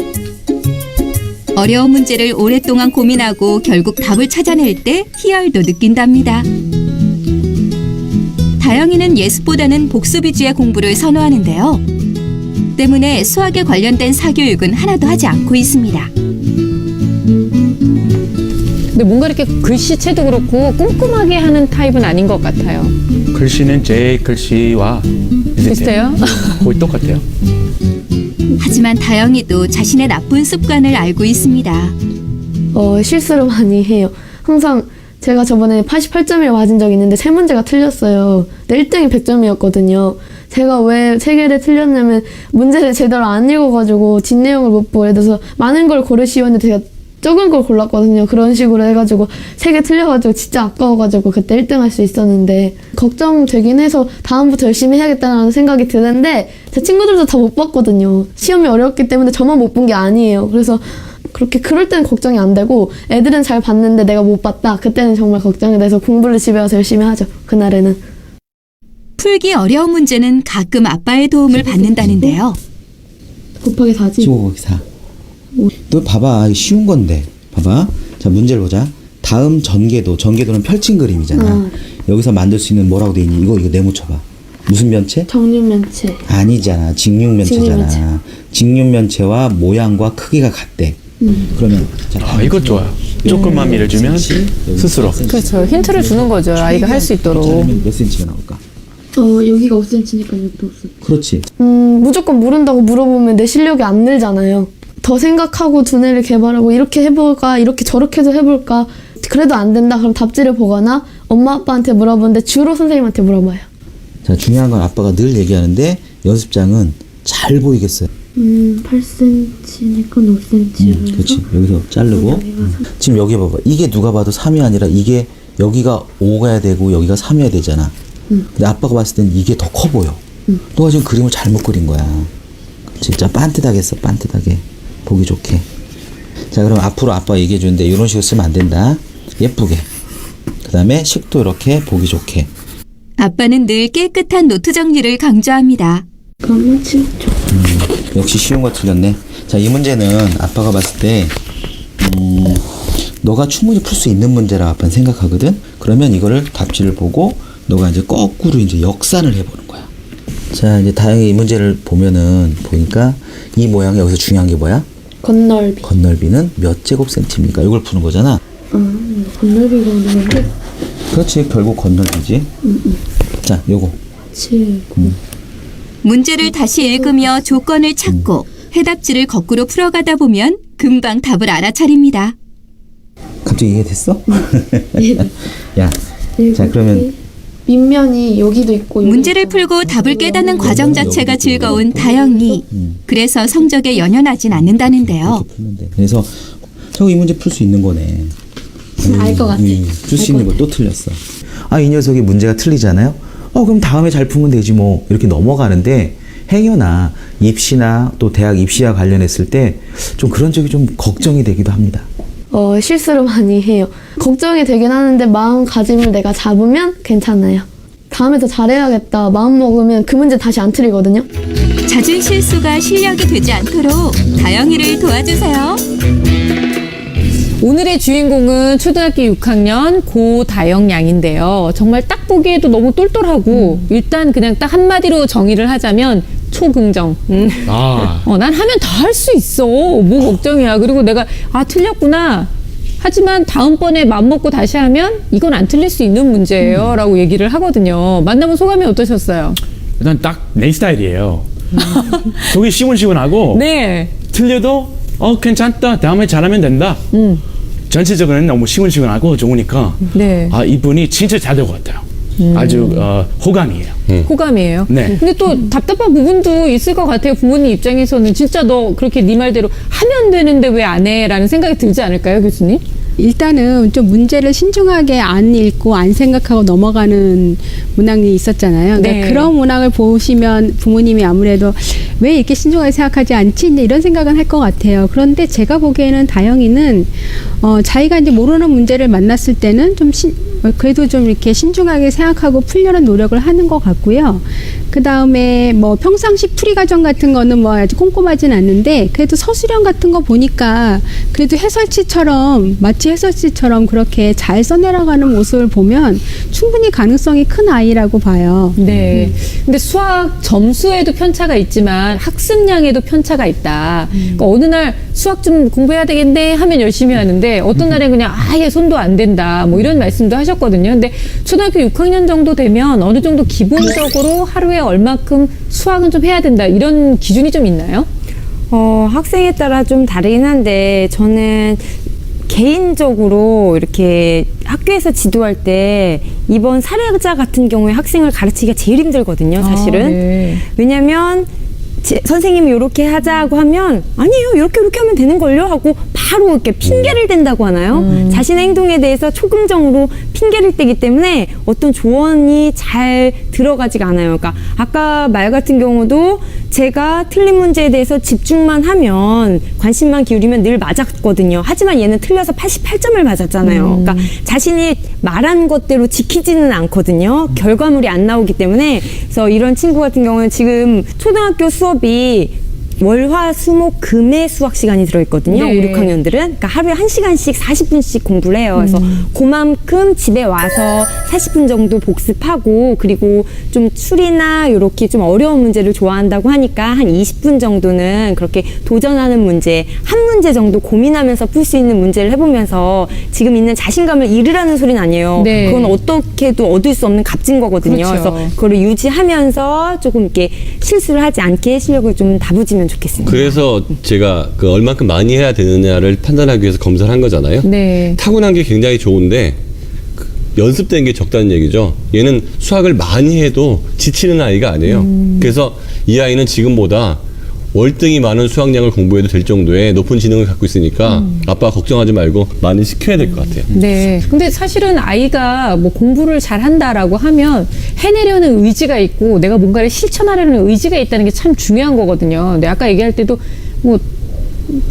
Speaker 8: 어려운 문제를 오랫동안 고민하고 결국 답을 찾아낼 때 희열도 느낀답니다. 다영이는 예습보다는 복습 위주의 공부를 선호하는데요. 때문에 수학에 관련된 사교육은 하나도 하지 않고 있습니다.
Speaker 5: 근데 뭔가 이렇게 글씨체도 그렇고 꼼꼼하게 하는 타입은 아닌 것 같아요.
Speaker 7: 글씨는 제 글씨와
Speaker 5: 비슷해요?
Speaker 7: 거의 똑같아요.
Speaker 8: 하지만 다영이도 자신의 나쁜 습관을 알고 있습니다.
Speaker 2: 실수를 많이 해요. 항상 제가 저번에 88점을 맞은 적이 있는데 3문제가 틀렸어요. 근데 1등이 100점이었거든요. 제가 왜 3개를 틀렸냐면 문제를 제대로 안 읽어가지고 뒷내용을 못 보고, 예를 들어서 많은 걸 고르시오는데 제가 적은 걸 골랐거든요. 그런 식으로 해가지고 3개 틀려가지고 진짜 아까워가지고 그때 1등 할 수 있었는데, 걱정되긴 해서 다음부터 열심히 해야겠다는 생각이 드는데 제 친구들도 다 못 봤거든요. 시험이 어려웠기 때문에 저만 못 본 게 아니에요. 그래서 그럴 때는 걱정이 안 되고, 애들은 잘 봤는데 내가 못 봤다, 그때는 정말 걱정이 돼서 공부를 집에 와서 열심히 하죠. 그날에는.
Speaker 8: 풀기 어려운 문제는 가끔 아빠의 도움을 받는다는데요.
Speaker 2: 곱하기 4지?
Speaker 1: 15 곱하기 4. 너 봐봐, 이거 쉬운 건데. 봐봐. 자, 문제를 보자. 다음 전개도는 펼친 그림이잖아. 여기서 만들 수 있는 뭐라고 돼 있니? 이거 네모쳐봐. 무슨 면체?
Speaker 2: 정육면체.
Speaker 1: 아니잖아. 직육면체잖아. 직육면체와 모양과 크기가 같대. 그러면 자,
Speaker 7: 이거 좋아요. 조금만 밀어주면 스스로.
Speaker 5: 그렇죠. 힌트를 주는 거죠. 아이가 할 수 있도록.
Speaker 1: 자르면 몇 cm가 나올까?
Speaker 2: 여기가 5cm니까 여기도 5cm.
Speaker 1: 그렇지.
Speaker 2: 무조건 모른다고 물어보면 내 실력이 안 늘잖아요. 더 생각하고 두뇌를 개발하고 이렇게 해볼까, 이렇게 저렇게도 해볼까, 그래도 안 된다 그럼 답지를 보거나 엄마 아빠한테 물어보는데 주로 선생님한테 물어봐요.
Speaker 1: 자, 중요한 건 아빠가 늘 얘기하는데 연습장은 잘 보이겠어요.
Speaker 2: 8cm니까 5cm.
Speaker 1: 그렇지. 여기서 자르고 지금 여기 봐봐. 이게 누가 봐도 3이 아니라 이게 여기가 5가야 되고 여기가 3이어야 되잖아. 근데 아빠가 봤을 땐 이게 더 커 보여. 너가 지금 그림을 잘못 그린 거야. 진짜 반듯하게 써. 반듯하게. 보기 좋게. 자, 그럼 앞으로 아빠가 얘기해 주는데 이런 식으로 쓰면 안 된다. 예쁘게. 그 다음에 식도 이렇게 보기 좋게.
Speaker 8: 아빠는 늘 깨끗한 노트 정리를 강조합니다.
Speaker 2: 그러면 7초.
Speaker 1: 역시 쉬운 거 틀렸네. 자, 이 문제는 아빠가 봤을 때 너가 충분히 풀 수 있는 문제라고 아빠는 생각하거든. 그러면 이거를 답지를 보고 너가 이제 거꾸로 이제 역산을 해보는 거야. 자, 이제 다행히 이 문제를 보니까 이 모양이 여기서 중요한 게 뭐야?
Speaker 2: 건널비.
Speaker 1: 건널비는 몇 제곱센티입니까? 이걸 푸는 거잖아.
Speaker 2: 건널비가 오는 건데.
Speaker 1: 그렇지, 결국 건널비지. 자, 요거
Speaker 2: 7.
Speaker 8: 문제를 다시 읽으며 조건을 찾고 해답지를 거꾸로 풀어가다 보면 금방 답을 알아차립니다.
Speaker 1: 갑자기 이해됐어? 야, 자, 그러면
Speaker 2: 밑면이 여기도 있고
Speaker 8: 문제를 풀고 답을 깨닫는 과정 자체가 즐거운 다영이. 그래서 성적에 연연하진 않는다는데요.
Speaker 1: 이렇게 풀면 돼. 그래서 이 문제 풀 수 있는 거네.
Speaker 2: 알 것 같아.
Speaker 1: 풀 수 있는 거 또 틀렸어. 아, 이 녀석이 문제가 틀리잖아요. 그럼 다음에 잘 풀면 되지 뭐, 이렇게 넘어가는데 행여나 입시나 또 대학 입시와 관련했을 때 좀 그런 적이 좀 걱정이 되기도 합니다.
Speaker 2: 실수를 많이 해요. 걱정이 되긴 하는데 마음가짐을 내가 잡으면 괜찮아요. 다음에 더 잘해야겠다 마음 먹으면 그 문제 다시 안 틀리거든요.
Speaker 8: 잦은 실수가 실력이 되지 않도록 다영이를 도와주세요.
Speaker 5: 오늘의 주인공은 초등학교 6학년 고다영 양인데요. 정말 딱 보기에도 너무 똘똘하고 일단 그냥 딱 한마디로 정의를 하자면 초긍정. 난 하면 다 할 수 있어. 뭐 걱정이야. 그리고 내가 틀렸구나. 하지만 다음번에 맘먹고 다시 하면 이건 안 틀릴 수 있는 문제예요. 라고 얘기를 하거든요. 만나본 소감이 어떠셨어요?
Speaker 7: 일단 딱 내 스타일이에요. 속이 시원시원하고
Speaker 5: 네.
Speaker 7: 틀려도 괜찮다. 다음에 잘하면 된다. 전체적으로는 너무 시원시원하고 좋으니까
Speaker 5: 네.
Speaker 7: 이분이 진짜 잘 될 것 같아요. 아주 호감이에요.
Speaker 5: 호감이에요.
Speaker 7: 네.
Speaker 5: 근데 또 답답한 부분도 있을 것 같아요. 부모님 입장에서는 진짜 너 그렇게 네 말대로 하면 되는데 왜 안 해? 라는 생각이 들지 않을까요, 교수님?
Speaker 6: 일단은 좀 문제를 신중하게 안 읽고 안 생각하고 넘어가는 문항이 있었잖아요. 그러니까
Speaker 5: 네.
Speaker 6: 그런 문항을 보시면 부모님이 아무래도 왜 이렇게 신중하게 생각하지 않지? 이제 이런 생각은 할 것 같아요. 그런데 제가 보기에는 다영이는 자기가 이제 모르는 문제를 만났을 때는 좀 그래도 좀 이렇게 신중하게 생각하고 풀려는 노력을 하는 것 같고요. 그 다음에 뭐 평상시 풀이 과정 같은 거는 뭐 아주 꼼꼼하진 않는데 그래도 서술형 같은 거 보니까 그래도 마치 해설지처럼 그렇게 잘 써내려가는 모습을 보면 충분히 가능성이 큰 아이라고 봐요.
Speaker 5: 네. 근데 수학 점수에도 편차가 있지만 학습량에도 편차가 있다. 그러니까 어느 날 수학 좀 공부해야 되겠네 하면 열심히 하는데 어떤 날엔 그냥 아예 손도 안 된다. 뭐 이런 말씀도 하셨거든요. 근데 초등학교 6학년 정도 되면 어느 정도 기본적으로 하루에 얼마큼 수학은 좀 해야 된다. 이런 기준이 좀 있나요?
Speaker 4: 학생에 따라 좀 다르긴 한데 저는 개인적으로 이렇게 학교에서 지도할 때 이번 사례자 같은 경우에 학생을 가르치기가 제일 힘들거든요, 사실은.
Speaker 5: 아, 네.
Speaker 4: 왜냐면 선생님이 이렇게 하자고 하면 아니에요, 이렇게 하면 되는걸요 하고 바로 이렇게 핑계를 댄다고 하나요? 자신의 행동에 대해서 초긍정으로 핑계를 대기 때문에 어떤 조언이 잘 들어가지가 않아요. 그러니까 아까 말 같은 경우도 제가 틀린 문제에 대해서 집중만 하면, 관심만 기울이면 늘 맞았거든요. 하지만 얘는 틀려서 88점을 맞았잖아요. 그러니까 자신이 말한 것대로 지키지는 않거든요. 결과물이 안 나오기 때문에. 그래서 이런 친구 같은 경우는 지금 초등학교 수업이 월화수목 금의 수학 시간이 들어있거든요.
Speaker 5: 네.
Speaker 4: 5, 6학년들은. 그러니까 하루에 1시간씩 40분씩 공부를 해요. 그래서 그만큼 집에 와서 40분 정도 복습하고, 그리고 좀 추리나 이렇게 좀 어려운 문제를 좋아한다고 하니까 한 20분 정도는 그렇게 도전하는 문제, 한 문제 정도 고민하면서 풀 수 있는 문제를 해보면서 지금 있는 자신감을 잃으라는 소리는 아니에요.
Speaker 5: 네.
Speaker 4: 그건 어떻게도 얻을 수 없는 값진 거거든요.
Speaker 5: 그렇죠.
Speaker 4: 그래서 그걸 유지하면서 조금 이렇게 실수를 하지 않게 실력을 좀 다부지면 좋겠습니다.
Speaker 3: 그래서 제가 그 얼만큼 많이 해야 되느냐를 판단하기 위해서 검사를 한 거잖아요.
Speaker 5: 네.
Speaker 3: 타고난 게 굉장히 좋은데 그 연습된 게 적다는 얘기죠. 얘는 수학을 많이 해도 지치는 아이가 아니에요. 그래서 이 아이는 지금보다 월등히 많은 수학량을 공부해도 될 정도의 높은 지능을 갖고 있으니까 아빠 걱정하지 말고 많이 시켜야 될 것 같아요.
Speaker 5: 네. 근데 사실은 아이가 뭐 공부를 잘 한다라고 하면 해내려는 의지가 있고 내가 뭔가를 실천하려는 의지가 있다는 게 참 중요한 거거든요. 근데 아까 얘기할 때도 뭐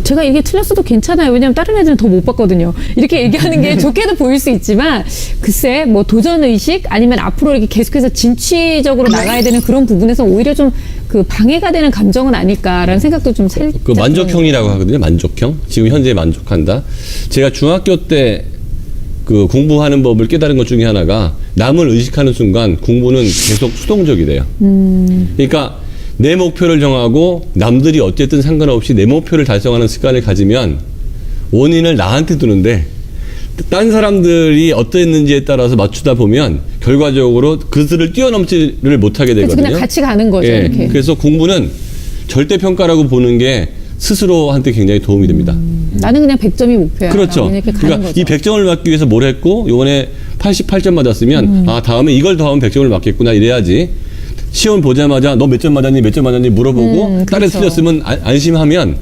Speaker 5: 제가 이게 틀렸어도 괜찮아요. 왜냐면 다른 애들은 더 못 봤거든요. 이렇게 얘기하는 게 좋게도 보일 수 있지만 글쎄 뭐 도전 의식 아니면 앞으로 이렇게 계속해서 진취적으로 나가야 되는 그런 부분에서 오히려 좀 그 방해가 되는 감정은 아닐까라는 생각도 좀 살짝.
Speaker 3: 그 만족형이라고 하거든요. 만족형. 지금 현재 만족한다. 제가 중학교 때 그 공부하는 법을 깨달은 것 중에 하나가 남을 의식하는 순간 공부는 계속 수동적이 돼요. 그러니까 내 목표를 정하고 남들이 어쨌든 상관없이 내 목표를 달성하는 습관을 가지면 원인을 나한테 두는데 딴 사람들이 어땠는지에 따라서 맞추다 보면 결과적으로 그들을 뛰어넘지를 못하게
Speaker 5: 그래서
Speaker 3: 되거든요.
Speaker 5: 그냥 같이 가는 거죠.
Speaker 3: 예,
Speaker 5: 이렇게.
Speaker 3: 그래서 공부는 절대평가라고 보는 게 스스로한테 굉장히 도움이 됩니다.
Speaker 5: 나는 그냥 100점이 목표야.
Speaker 3: 그렇죠.
Speaker 5: 이렇게 가는
Speaker 3: 그러니까
Speaker 5: 거죠.
Speaker 3: 이 100점을 맞기 위해서 뭘 했고 이번에 88점 맞았으면 아 다음에 이걸 더하면 100점을 맞겠구나 이래야지. 시험 보자마자 너 몇 점 맞았니 몇 점 맞았니 물어보고 딸에
Speaker 5: 그렇죠.
Speaker 3: 틀렸으면 안심하면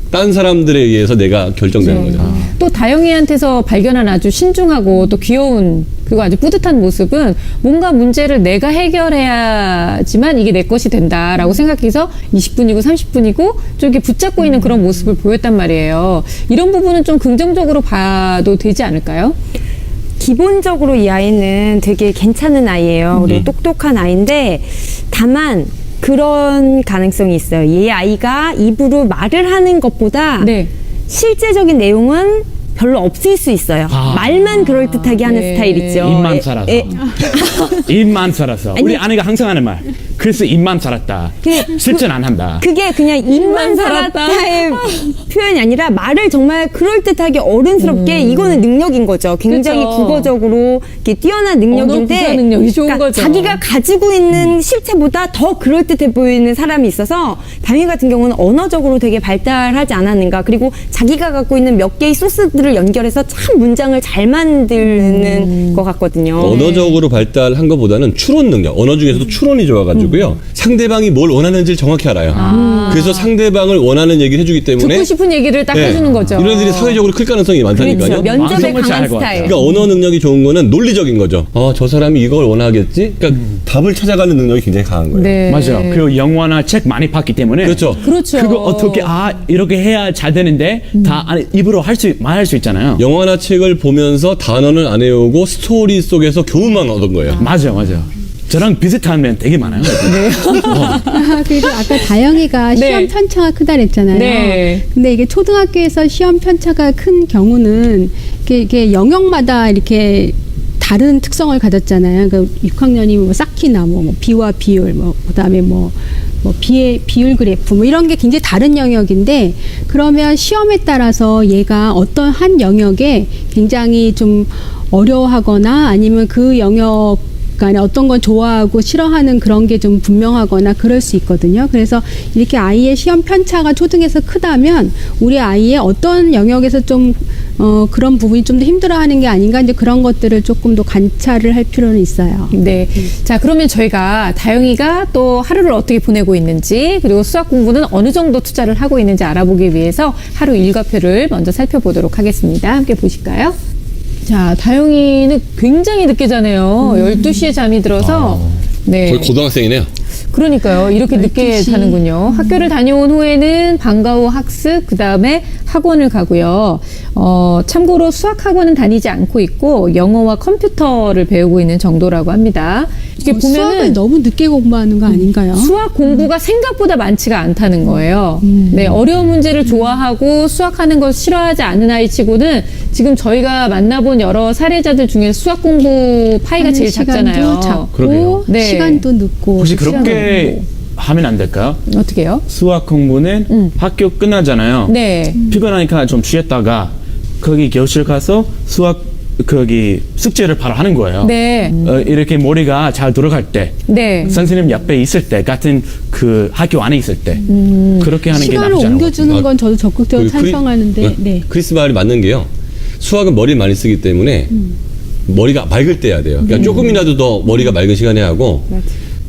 Speaker 3: 딴 사람들에 의해서 내가 결정되는 거죠.
Speaker 5: 또 다영이한테서 발견한 아주 신중하고 또 귀여운 그리고 아주 뿌듯한 모습은 뭔가 문제를 내가 해결해야지만 이게 내 것이 된다라고 생각해서 20분이고 30분이고 좀 이렇게 붙잡고 있는 그런 모습을 보였단 말이에요. 이런 부분은 좀 긍정적으로 봐도 되지 않을까요?
Speaker 4: 기본적으로 이 아이는 되게 괜찮은 아이예요. 그리고 똑똑한 아이인데 다만 그런 가능성이 있어요. 이 아이가 입으로 말을 하는 것보다
Speaker 5: 네.
Speaker 4: 실제적인 내용은 별로 없을 수 있어요. 말만 그럴듯하게 하는
Speaker 5: 네.
Speaker 4: 스타일 있죠.
Speaker 7: 입만 살아서. 입만 살아서. 우리 아내가 항상 하는 말. 그래서 입만 살았다. 실전 안 한다.
Speaker 4: 그게 그냥 입만 살았다의 표현이 아니라 말을 정말 그럴듯하게 어른스럽게 이거는 능력인 거죠. 굉장히
Speaker 5: 그쵸.
Speaker 4: 국어적으로 이렇게 뛰어난 능력인데
Speaker 5: 언어 구사 능력이 좋은
Speaker 4: 그러니까
Speaker 5: 거죠.
Speaker 4: 자기가 가지고 있는 실체보다 더 그럴듯해 보이는 사람이 있어서 다미 같은 경우는 언어적으로 되게 발달하지 않았는가. 그리고 자기가 갖고 있는 몇 개의 소스들을 연결해서 참 문장을 잘 만드는 것 같거든요.
Speaker 3: 언어적으로 발달한 것보다는 추론 능력. 언어 중에서도 추론이 좋아가지고요. 상대방이 뭘 원하는지를 정확히 알아요. 그래서 상대방을 원하는 얘기를 해주기 때문에
Speaker 5: 듣고 싶은 얘기를 딱
Speaker 3: 네.
Speaker 5: 해주는 거죠.
Speaker 3: 이런 애들이 사회적으로 클 가능성이 많다니까요.
Speaker 4: 그렇죠. 면접에
Speaker 7: 완성을
Speaker 4: 강한
Speaker 7: 잘
Speaker 4: 스타일.
Speaker 3: 그러니까 언어 능력이 좋은 거는 논리적인 거죠. 저 사람이 이걸 원하겠지? 그러니까 답을 찾아가는 능력이 굉장히 강한 거예요.
Speaker 5: 네.
Speaker 7: 맞아요. 그리고 영화나 책 많이 봤기 때문에
Speaker 3: 그렇죠.
Speaker 5: 그렇죠.
Speaker 7: 그거 어떻게 이렇게 해야 잘 되는데 다 입으로 말할 수 있잖아요.
Speaker 3: 영화나 책을 보면서 단어는 안 외우고 스토리 속에서 교훈만 얻은 거예요.
Speaker 7: 맞아요. 저랑 비슷한 면 되게 많아요.
Speaker 6: 그리고 아까 다영이가
Speaker 5: 네.
Speaker 6: 시험 편차가 크다 그랬잖아요.
Speaker 5: 네.
Speaker 6: 근데 이게 초등학교에서 시험 편차가 큰 경우는 이게 영역마다 이렇게 다른 특성을 가졌잖아요. 그 6학년이 뭐 쌓기나 뭐 비와 비율, 그다음에 비율 그래프 이런 게 굉장히 다른 영역인데 그러면 시험에 따라서 얘가 어떤 한 영역에 굉장히 좀 어려워하거나 아니면 그 영역 간에 어떤 건 좋아하고 싫어하는 그런 게 좀 분명하거나 그럴 수 있거든요. 그래서 이렇게 아이의 시험 편차가 초등에서 크다면 우리 아이의 어떤 영역에서 좀 그런 부분이 좀 더 힘들어하는 게 아닌가 이제 그런 것들을 조금 더 관찰을 할 필요는 있어요.
Speaker 5: 네. 자, 그러면 저희가 다영이가 또 하루를 어떻게 보내고 있는지 그리고 수학 공부는 어느 정도 투자를 하고 있는지 알아보기 위해서 하루 일과표를 먼저 살펴보도록 하겠습니다. 함께 보실까요? 자, 다영이는 굉장히 늦게 자네요. 12시에 잠이 들어서 네.
Speaker 3: 거의 고등학생이네요.
Speaker 5: 그러니까요. 이렇게 늦게
Speaker 6: 12시.
Speaker 5: 자는군요. 학교를 다녀온 후에는 방과 후 학습, 그 다음에 학원을 가고요. 참고로 수학 학원은 다니지 않고 있고 영어와 컴퓨터를 배우고 있는 정도라고 합니다. 이렇게
Speaker 6: 수학을
Speaker 5: 보면은
Speaker 6: 너무 늦게 공부하는 거 아닌가요?
Speaker 5: 수학 공부가 생각보다 많지가 않다는 거예요. 네, 어려운 문제를 좋아하고 수학하는 걸 싫어하지 않는 아이치고는 지금 저희가 만나본 여러 사례자들 중에 수학 공부 파이가 제일 작잖아요.
Speaker 6: 시간도 작고
Speaker 3: 그러게요.
Speaker 5: 네.
Speaker 6: 시간도 늦고
Speaker 7: 혹시 그렇게 하면 안 될까요?
Speaker 5: 어떻게 해요?
Speaker 7: 수학 공부는 학교 끝나잖아요.
Speaker 5: 네.
Speaker 7: 피곤하니까 좀 쉬었다가 거기 교실 가서 수학 거기 숙제를 바로 하는 거예요.
Speaker 5: 네.
Speaker 7: 이렇게 머리가 잘 돌아갈 때,
Speaker 5: 네.
Speaker 7: 선생님 옆에 있을 때, 같은 그 학교 안에 있을 때 그렇게 하는 게
Speaker 6: 시간을
Speaker 7: 나쁘지 않은 것
Speaker 6: 옮겨주는 건 저도 적극적으로 찬성하는데 네.
Speaker 3: 크리스 말이 맞는 게요. 수학은 머리를 많이 쓰기 때문에 머리가 맑을 때 해야 돼요. 그러니까 조금이라도 더 머리가 맑은 시간에 하고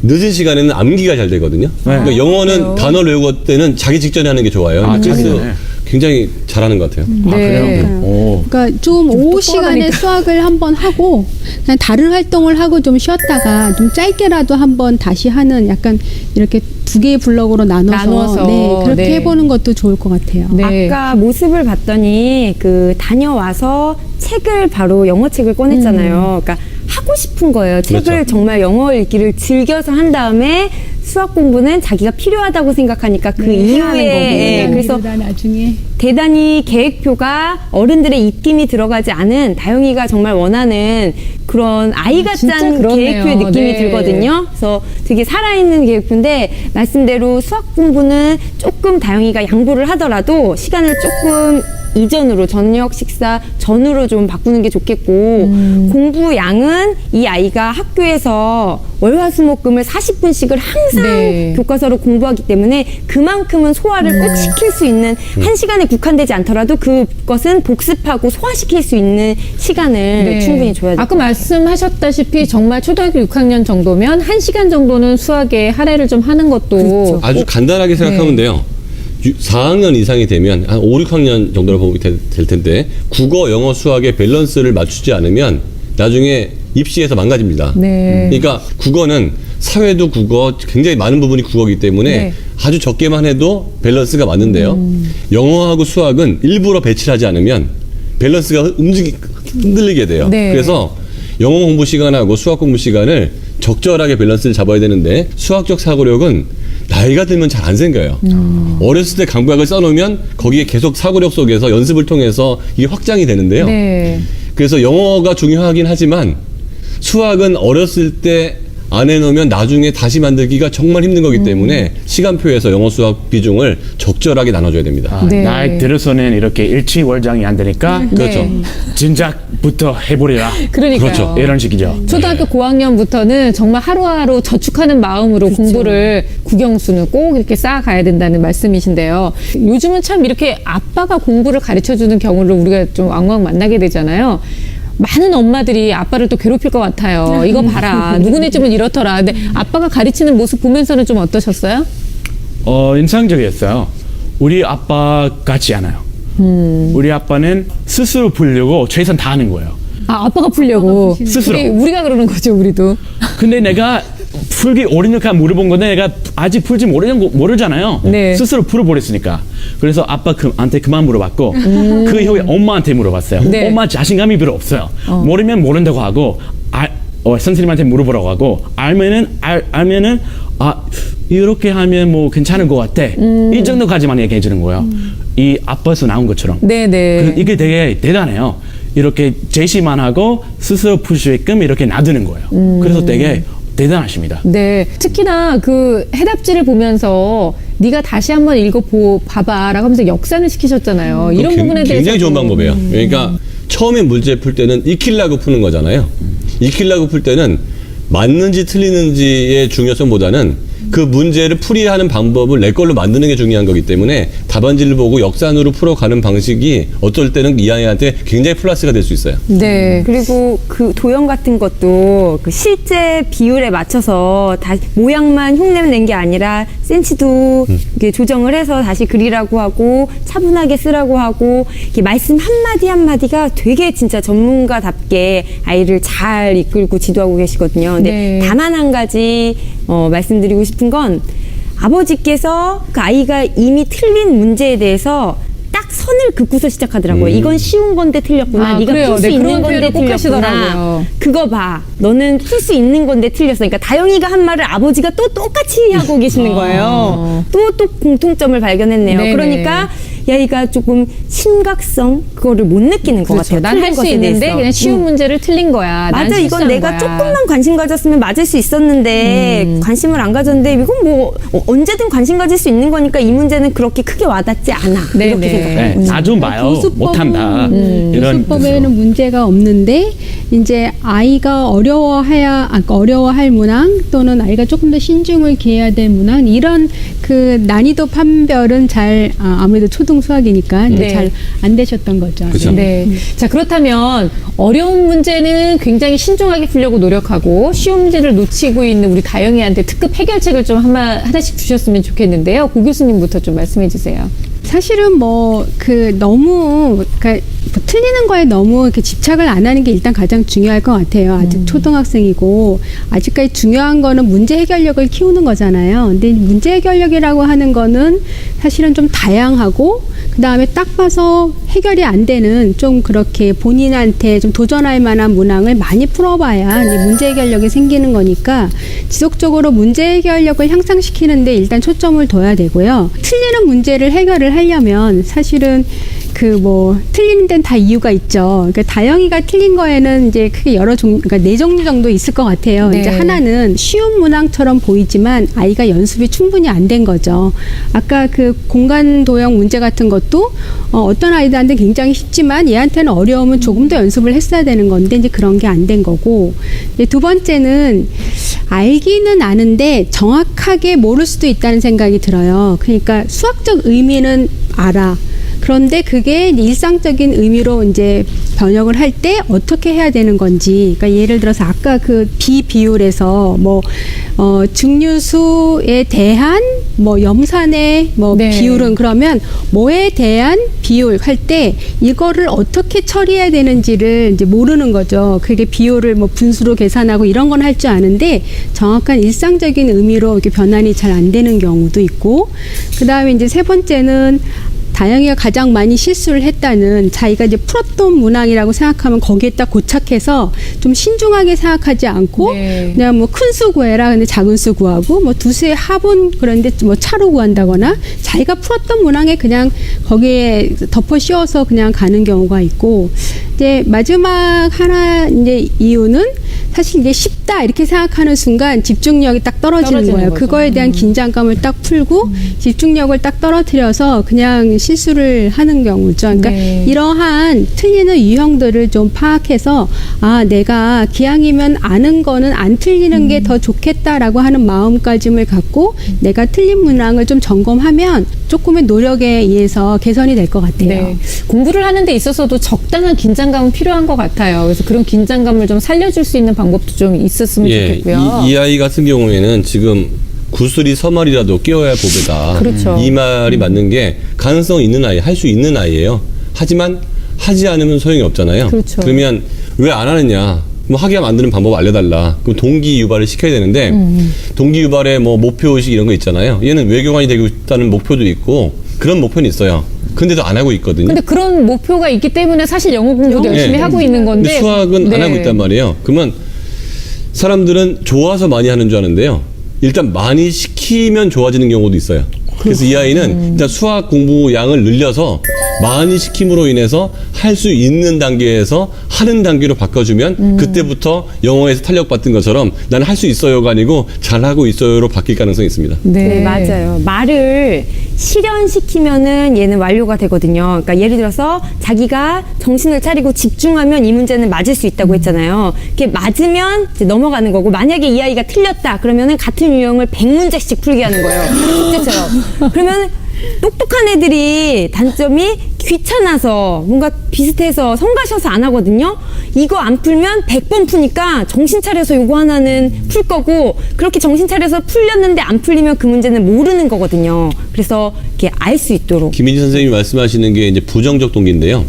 Speaker 3: 늦은 시간에는 암기가 잘 되거든요. 그러니까 영어는 단어를 외우고 때는 자기 직전에 하는 게 좋아요.
Speaker 7: 아,
Speaker 3: 그래서
Speaker 7: 자기 전에.
Speaker 3: 굉장히 잘하는 것 같아요.
Speaker 7: 아, 그래요? 오.
Speaker 6: 그러니까 좀 오후 시간에 수학을 한번 하고 그냥 다른 활동을 하고 좀 쉬었다가 좀 짧게라도 한번 다시 하는 약간 이렇게 두 개의 블럭으로 나눠서 네, 그렇게
Speaker 5: 네.
Speaker 6: 해보는 것도 좋을 것 같아요.
Speaker 5: 네.
Speaker 4: 아까 모습을 봤더니 그 다녀와서 책을 바로 영어 책을 꺼냈잖아요. 그러니까 하고 싶은 거예요. 책을
Speaker 3: 그렇죠.
Speaker 4: 정말 영어 읽기를 즐겨서 한 다음에 수학 공부는 자기가 필요하다고 생각하니까 그 이후에 예, 그래서
Speaker 6: 나중에
Speaker 4: 대단히 계획표가 어른들의 입김이 들어가지 않은 다영이가 정말 원하는 그런 아이
Speaker 5: 진짜
Speaker 4: 같은
Speaker 5: 그렇네요.
Speaker 4: 계획표의 느낌이
Speaker 5: 네.
Speaker 4: 들거든요. 그래서 되게 살아있는 계획표인데 말씀대로 수학 공부는 조금 다영이가 양보를 하더라도 시간을 조금 이전으로 저녁 식사 전으로 좀 바꾸는 게 좋겠고 공부 양은 이 아이가 학교에서 월화수목금을 40분씩을 항상
Speaker 5: 네.
Speaker 4: 교과서로 공부하기 때문에 그만큼은 소화를 꼭 시킬 수 있는 한 시간에 국한되지 않더라도 그것은 복습하고 소화시킬 수 있는 시간을 충분히 줘야 돼요.
Speaker 5: 아까 말씀하셨다시피 정말 초등학교 6학년 정도면 1시간 정도는 수학에 할애를 좀 하는 것도
Speaker 4: 그렇죠.
Speaker 3: 아주 간단하게 생각하면 돼요. 4학년 이상이 되면 한 5, 6학년 정도로 보면 될 텐데 국어, 영어, 수학의 밸런스를 맞추지 않으면 나중에 입시에서 망가집니다.
Speaker 5: 네.
Speaker 3: 그러니까 국어는 사회도 국어, 굉장히 많은 부분이 국어이기 때문에
Speaker 5: 네.
Speaker 3: 아주 적게만 해도 밸런스가 맞는데요. 영어하고 수학은 일부러 배치를 하지 않으면 밸런스가 흔들리게 돼요.
Speaker 5: 네.
Speaker 3: 그래서 영어 공부 시간하고 수학 공부 시간을 적절하게 밸런스를 잡아야 되는데 수학적 사고력은 나이가 들면 잘 안 생겨요. 어렸을 때 강박을 써놓으면 거기에 계속 사고력 속에서 연습을 통해서 이게 확장이 되는데요.
Speaker 5: 네.
Speaker 3: 그래서 영어가 중요하긴 하지만 수학은 어렸을 때 안 해놓으면 나중에 다시 만들기가 정말 힘든 거기 때문에 시간표에서 영어 수학 비중을 적절하게 나눠줘야 됩니다.
Speaker 7: 아,
Speaker 5: 네.
Speaker 7: 나이 들어서는 이렇게 일치월장이 안 되니까
Speaker 3: 그렇죠.
Speaker 7: 진작부터 해버리라.
Speaker 5: 그러니까요.
Speaker 3: 그렇죠.
Speaker 7: 이런 식이죠.
Speaker 5: 초등학교 고학년부터는 정말 하루하루 저축하는 마음으로 공부를 국영수는 꼭 이렇게 쌓아가야 된다는 말씀이신데요. 요즘은 참 이렇게 아빠가 공부를 가르쳐주는 경우를 우리가 좀 왕왕 만나게 되잖아요. 많은 엄마들이 아빠를 또 괴롭힐 것 같아요. 이거 봐라. 누구네 집은 이렇더라. 근데 아빠가 가르치는 모습 보면서는 좀 어떠셨어요?
Speaker 7: 인상적이었어요. 우리 아빠 같지 않아요. 우리 아빠는 스스로 풀려고 최선 다하는 거예요.
Speaker 5: 아, 아빠가 풀려고.
Speaker 7: 스스로.
Speaker 5: 우리가 그러는 거죠, 우리도.
Speaker 7: 근데 내가 풀기 어리니까 물어본 건데 내가 아직 풀지 모르잖아요.
Speaker 5: 네.
Speaker 7: 스스로 풀어버렸으니까. 그래서 아빠한테 그만 물어봤고 그 이후에 엄마한테 물어봤어요.
Speaker 5: 네.
Speaker 7: 엄마 자신감이 별로 없어요. 모르면 모른다고 하고 선생님한테 물어보라고 하고 알면은 이렇게 하면 뭐 괜찮은 것 같아. 이 정도까지만 얘기해 주는 거예요. 이 아빠에서 나온 것처럼.
Speaker 5: 네네.
Speaker 7: 이게 되게 대단해요. 이렇게 제시만 하고 스스로 풀 수 있게끔 이렇게 놔두는 거예요. 그래서 되게 대단하십니다.
Speaker 5: 네. 특히나 그 해답지를 보면서 네가 다시 한번 봐봐라고 하면서 역산을 시키셨잖아요. 이런 부분에 대해서
Speaker 3: 굉장히 좋은 방법이에요. 그러니까 처음에 문제 풀 때는 익히려고 푸는 거잖아요. 익히려고 풀 때는 맞는지 틀리는지의 중요성보다는 그 문제를 풀이하는 방법을 내 걸로 만드는 게 중요한 거기 때문에 답안지를 보고 역산으로 풀어가는 방식이 어쩔 때는 이 아이한테 굉장히 플러스가 될 수 있어요.
Speaker 5: 네.
Speaker 4: 그리고 그 도형 같은 것도 그 실제 비율에 맞춰서 다 모양만 흉내 낸 게 아니라 센치도 이렇게 조정을 해서 다시 그리라고 하고 차분하게 쓰라고 하고 이렇게 말씀 한마디 한마디가 되게 진짜 전문가답게 아이를 잘 이끌고 지도하고 계시거든요. 근데
Speaker 5: 네.
Speaker 4: 다만 한 가지 말씀드리고 싶은 건 아버지께서 그 아이가 이미 틀린 문제에 대해서 딱 선을 긋고서 시작하더라고요. 이건 쉬운 건데 틀렸구나.
Speaker 5: 아,
Speaker 4: 네가
Speaker 5: 그래요.
Speaker 4: 풀 수
Speaker 5: 네,
Speaker 4: 있는
Speaker 5: 그런
Speaker 4: 건데
Speaker 5: 표현을 꼭
Speaker 4: 틀렸구나.
Speaker 5: 하시더라고요.
Speaker 4: 그거 봐. 너는 풀 수 있는 건데 틀렸어. 그러니까 다영이가 한 말을 아버지가 또 똑같이 하고 계시는 거예요. 또 공통점을 발견했네요.
Speaker 5: 네네.
Speaker 4: 그러니까 얘가 조금 심각성 그거를 못 느끼는 것
Speaker 5: 그렇죠.
Speaker 4: 같아요.
Speaker 5: 난 할
Speaker 4: 틀린
Speaker 5: 수
Speaker 4: 것에
Speaker 5: 있는데
Speaker 4: 대해서.
Speaker 5: 그냥 쉬운 문제를 틀린 거야. 난
Speaker 4: 맞아, 이건
Speaker 5: 실수한
Speaker 4: 내가
Speaker 5: 거야.
Speaker 4: 조금만 관심 가졌으면 맞을 수 있었는데 관심을 안 가졌는데 이건 뭐 언제든 관심 가질 수 있는 거니까 이 문제는 그렇게 크게 와닿지 않아.
Speaker 5: 네네.
Speaker 4: 이렇게 생각해요.
Speaker 7: 네, 나 좀 봐요. 못한다. 이런
Speaker 6: 교수법에는 문제가 없는데 이제 아이가 어려워할 문항 또는 아이가 조금 더 신중을 기해야 될 문항 이런 그 난이도 판별은 잘 아무래도 초등 수학이니까 이제
Speaker 5: 네.
Speaker 6: 잘 안 되셨던 거죠.
Speaker 3: 그렇죠.
Speaker 5: 네. 자, 그렇다면 어려운 문제는 굉장히 신중하게 풀려고 노력하고 쉬운 문제를 놓치고 있는 우리 다영이한테 특급 해결책을 좀 하나씩 주셨으면 좋겠는데요. 고 교수님부터 좀 말씀해 주세요.
Speaker 6: 사실은 너무 틀리는 거에 너무 이렇게 집착을 안 하는 게 일단 가장 중요할 것 같아요. 아직 초등학생이고 아직까지 중요한 거는 문제 해결력을 키우는 거잖아요. 근데 문제 해결력이라고 하는 거는 사실은 좀 다양하고 그 다음에 딱 봐서 해결이 안 되는 좀 그렇게 본인한테 좀 도전할 만한 문항을 많이 풀어봐야 이제 문제 해결력이 생기는 거니까 지속적으로 문제 해결력을 향상시키는데 일단 초점을 둬야 되고요. 틀리는 문제를 해결을 하려면 사실은 틀리는 데는 다 이유가 있죠. 그러니까 다영이가 틀린 거에는 이제 크게 여러 종류, 그러니까 4종류 정도 있을 것 같아요.
Speaker 5: 네.
Speaker 6: 이제 하나는 쉬운 문항처럼 보이지만 아이가 연습이 충분히 안 된 거죠. 아까 그 공간 도형 문제 같은 것도 어떤 아이들한테 굉장히 쉽지만 얘한테는 어려우면 조금 더 연습을 했어야 되는 건데 이제 그런 게 안 된 거고. 이제 두 번째는 알기는 아는데 정확하게 모를 수도 있다는 생각이 들어요. 그러니까 수학적 의미는 알아. 그런데 그게 일상적인 의미로 이제 번역을 할 때 어떻게 해야 되는 건지. 그러니까 예를 들어서 아까 그 비비율에서 증류수에 대한 염산의
Speaker 5: 네.
Speaker 6: 비율은 그러면 뭐에 대한 비율 할 때 이거를 어떻게 처리해야 되는지를 이제 모르는 거죠. 그게 비율을 분수로 계산하고 이런 건 할 줄 아는데 정확한 일상적인 의미로 이렇게 변환이 잘 안 되는 경우도 있고, 그 다음에 이제 세 번째는 다영이가 가장 많이 실수를 했다는 자기가 이제 풀었던 문항이라고 생각하면 거기에 딱 고착해서 좀 신중하게 생각하지 않고
Speaker 5: 네.
Speaker 6: 그냥 큰 수 구해라 근데 작은 수 구하고 두 수의 합은 그런데 차로 구한다거나 자기가 풀었던 문항에 그냥 거기에 덮어 씌워서 그냥 가는 경우가 있고, 이제 마지막 하나 이제 이유는 사실 이게 쉽다 이렇게 생각하는 순간 집중력이 딱 떨어지는 거예요.
Speaker 5: 거죠.
Speaker 6: 그거에 대한 긴장감을 딱 풀고 집중력을 딱 떨어뜨려서 그냥 실수를 하는 경우죠. 그러니까
Speaker 5: 네.
Speaker 6: 이러한 틀리는 유형들을 좀 파악해서 내가 기왕이면 아는 거는 안 틀리는 게 더 좋겠다라고 하는 마음가짐을 갖고 내가 틀린 문항을 좀 점검하면 조금의 노력에 의해서 개선이 될 것 같아요.
Speaker 5: 네. 공부를 하는 데 있어서도 적당한 긴장감은 필요한 것 같아요. 그래서 그런 긴장감을 좀 살려줄 수 있는 방법도 좀 있었으면 좋겠고요.
Speaker 3: 이 아이 같은 경우에는 지금 구슬이 서말이라도 끼워야 보배다.
Speaker 5: 그렇죠.
Speaker 3: 이 말이 맞는 게 가능성 있는 아이, 할 수 있는 아이예요. 하지만 하지 않으면 소용이 없잖아요.
Speaker 5: 그렇죠.
Speaker 3: 그러면 왜 안 하느냐? 하게 만드는 방법 알려달라. 그럼 동기 유발을 시켜야 되는데 동기 유발에 목표의식 이런 거 있잖아요. 얘는 외교관이 되고 싶다는 목표도 있고 그런 목표는 있어요. 근데도 안 하고 있거든요.
Speaker 5: 근데 그런 목표가 있기 때문에 사실 영어 공부도 열심히 하고 있는 건데
Speaker 3: 근데 수학은
Speaker 5: 네.
Speaker 3: 안 하고 있단 말이에요. 그러면 사람들은 좋아서 많이 하는 줄 아는데요. 일단 많이 시키면 좋아지는 경우도 있어요. 그래서 이 아이는 일단 수학 공부 양을 늘려서 많이 시킴으로 인해서 할 수 있는 단계에서 하는 단계로 바꿔주면 그때부터 영어에서 탄력받은 것처럼 나는 할 수 있어요가 아니고 잘하고 있어요로 바뀔 가능성이 있습니다.
Speaker 4: 네, 맞아요. 말을 실현시키면은 얘는 완료가 되거든요. 그러니까 예를 들어서 자기가 정신을 차리고 집중하면 이 문제는 맞을 수 있다고 했잖아요. 이렇게 맞으면 이제 넘어가는 거고, 만약에 이 아이가 틀렸다 그러면은 같은 유형을 100문제씩 풀게 하는 거예요. 숙제처럼. 그러면 똑똑한 애들이 단점이 귀찮아서 뭔가 비슷해서 성가셔서 안 하거든요. 이거 안 풀면 100번 푸니까 정신 차려서 요거 하나는 풀 거고, 그렇게 정신 차려서 풀렸는데 안 풀리면 그 문제는 모르는 거거든요. 그래서 이렇게 알 수 있도록.
Speaker 3: 김민지 선생님이 말씀하시는 게 이제 부정적 동기인데요.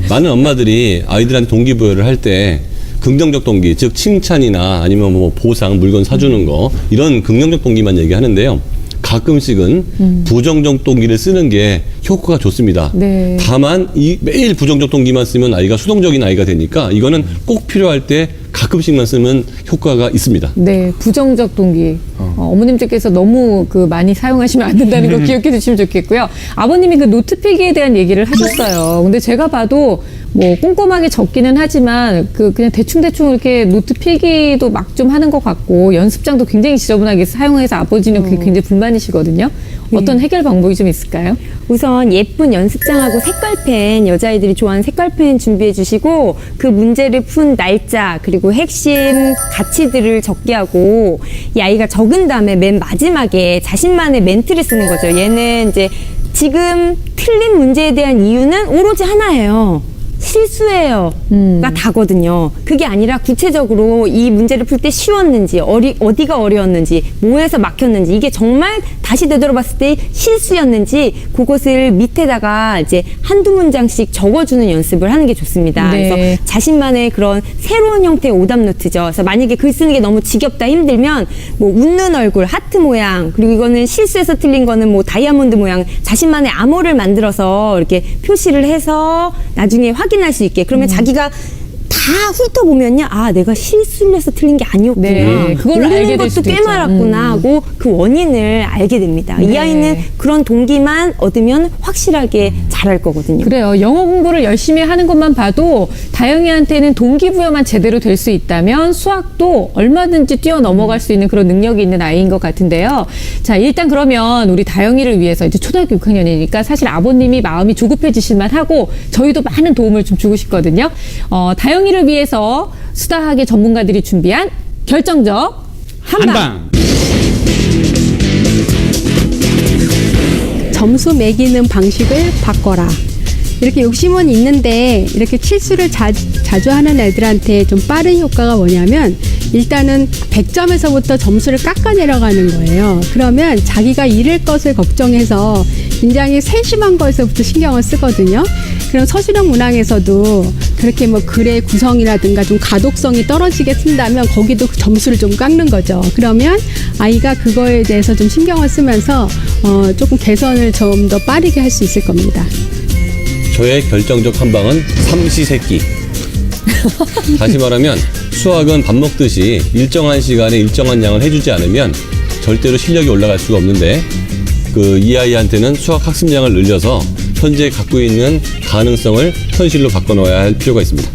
Speaker 3: 많은 엄마들이 아이들한테 동기부여를 할 때 긍정적 동기, 즉 칭찬이나 아니면 뭐 보상, 물건 사주는 거, 이런 긍정적 동기만 얘기하는데요. 가끔씩은 부정적 동기를 쓰는 게 효과가 좋습니다.
Speaker 5: 네.
Speaker 3: 다만 매일 부정적 동기만 쓰면 아이가 수동적인 아이가 되니까 이거는 꼭 필요할 때 가끔씩만 쓰면 효과가 있습니다.
Speaker 5: 네, 부정적 동기. 어머님들께서 너무 많이 사용하시면 안 된다는 거 기억해 두시면 좋겠고요. 아버님이 그 노트 필기에 대한 얘기를 하셨어요. 근데 제가 봐도 뭐 꼼꼼하게 적기는 하지만 그냥 대충대충 이렇게 노트 필기도 막 좀 하는 것 같고, 연습장도 굉장히 지저분하게 사용해서 아버지는 그게 굉장히 불만이시거든요. 어떤 해결 방법이 좀 있을까요?
Speaker 4: 우선 예쁜 연습장하고 색깔펜, 여자아이들이 좋아하는 색깔펜 준비해 주시고, 그 문제를 푼 날짜 그리고 핵심 가치들을 적게 하고, 이 아이가 적은 다음에 맨 마지막에 자신만의 멘트를 쓰는 거죠. 얘는 이제 지금 틀린 문제에 대한 이유는 오로지 하나예요. 실수예요가 다거든요. 그게 아니라 구체적으로 이 문제를 풀 때 쉬웠는지, 어디가 어려웠는지, 뭐에서 막혔는지, 이게 정말 다시 되돌아봤을 때 실수였는지, 그것을 밑에다가 이제 한두 문장씩 적어주는 연습을 하는 게 좋습니다.
Speaker 5: 네.
Speaker 4: 그래서 자신만의 그런 새로운 형태의 오답 노트죠. 그래서 만약에 글 쓰는 게 너무 지겹다, 힘들면 뭐 웃는 얼굴, 하트 모양, 그리고 이거는 실수해서 틀린 거는 뭐 다이아몬드 모양, 자신만의 암호를 만들어서 이렇게 표시를 해서 나중에 확인할 수 있게. 그러면 자기가 다 훑어보면요, 아, 내가 실수를 해서 틀린 게 아니었구나.
Speaker 5: 네, 그걸 알게
Speaker 4: 모르는
Speaker 5: 될
Speaker 4: 것도
Speaker 5: 수도
Speaker 4: 꽤
Speaker 5: 있죠.
Speaker 4: 많았구나 하고 그 원인을 알게 됩니다.
Speaker 5: 네.
Speaker 4: 이 아이는 그런 동기만 얻으면 확실하게 잘할 거거든요.
Speaker 5: 그래요. 영어 공부를 열심히 하는 것만 봐도 다영이한테는 동기부여만 제대로 될 수 있다면 수학도 얼마든지 뛰어넘어갈 수 있는 그런 능력이 있는 아이인 것 같은데요. 자, 일단 그러면 우리 다영이를 위해서 이제 초등학교 6학년이니까 사실 아버님이 마음이 조급해지실만 하고 저희도 많은 도움을 좀 주고 싶거든요. 다영이를 위해서 수다학의 전문가들이 준비한 결정적 한방.
Speaker 6: 점수 매기는 방식을 바꿔라. 이렇게 욕심은 있는데 이렇게 실수를 자주 하는 애들한테 좀 빠른 효과가 뭐냐면, 일단은 100점에서부터 점수를 깎아 내려가는 거예요. 그러면 자기가 잃을 것을 걱정해서 굉장히 세심한 거에서부터 신경을 쓰거든요. 그럼 서술형 문항에서도 그렇게 뭐 글의 구성이라든가 좀 가독성이 떨어지게 쓴다면 거기도 점수를 좀 깎는 거죠. 그러면 아이가 그거에 대해서 좀 신경을 쓰면서 조금 개선을 좀 더 빠르게 할 수 있을 겁니다.
Speaker 3: 저의 결정적 한방은 삼시세끼. 다시 말하면 수학은 밥 먹듯이 일정한 시간에 일정한 양을 해주지 않으면 절대로 실력이 올라갈 수가 없는데, 이 아이한테는 수학 학습량을 늘려서 현재 갖고 있는 가능성을 현실로 바꿔놓아야 할 필요가 있습니다.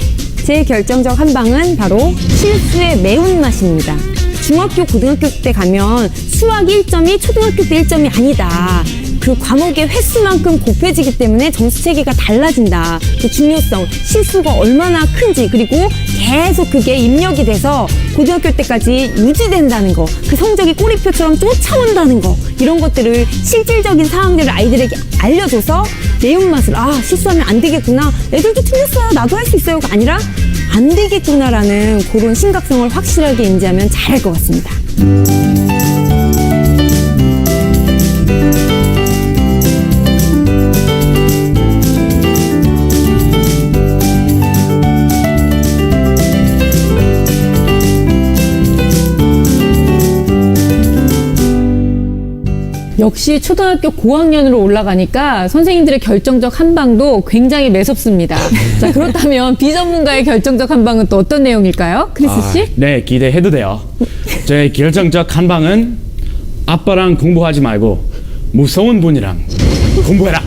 Speaker 4: 제 결정적 한방은 바로 실수의 매운맛입니다. 중학교, 고등학교 때 가면 수학 1점이 초등학교 때 1점이 아니다. 그 과목의 횟수만큼 곱해지기 때문에 점수 체계가 달라진다. 그 중요성, 실수가 얼마나 큰지, 그리고 계속 그게 입력이 돼서 고등학교 때까지 유지된다는 거, 그 성적이 꼬리표처럼 쫓아온다는 거, 이런 것들을 실질적인 상황들을 아이들에게 알려줘서 매운맛을, 실수하면 안 되겠구나, 애들도 틀렸어요, 나도 할 수 있어요가 아니라 안 되겠구나라는 그런 심각성을 확실하게 인지하면 잘할 것 같습니다.
Speaker 5: 역시 초등학교 고학년으로 올라가니까 선생님들의 결정적 한방도 굉장히 매섭습니다. 자, 그렇다면 비전문가의 결정적 한방은 또 어떤 내용일까요? 크리스 씨?
Speaker 7: 네, 기대해도 돼요. 제 결정적 한방은 아빠랑 공부하지 말고 무서운 분이랑 공부해라.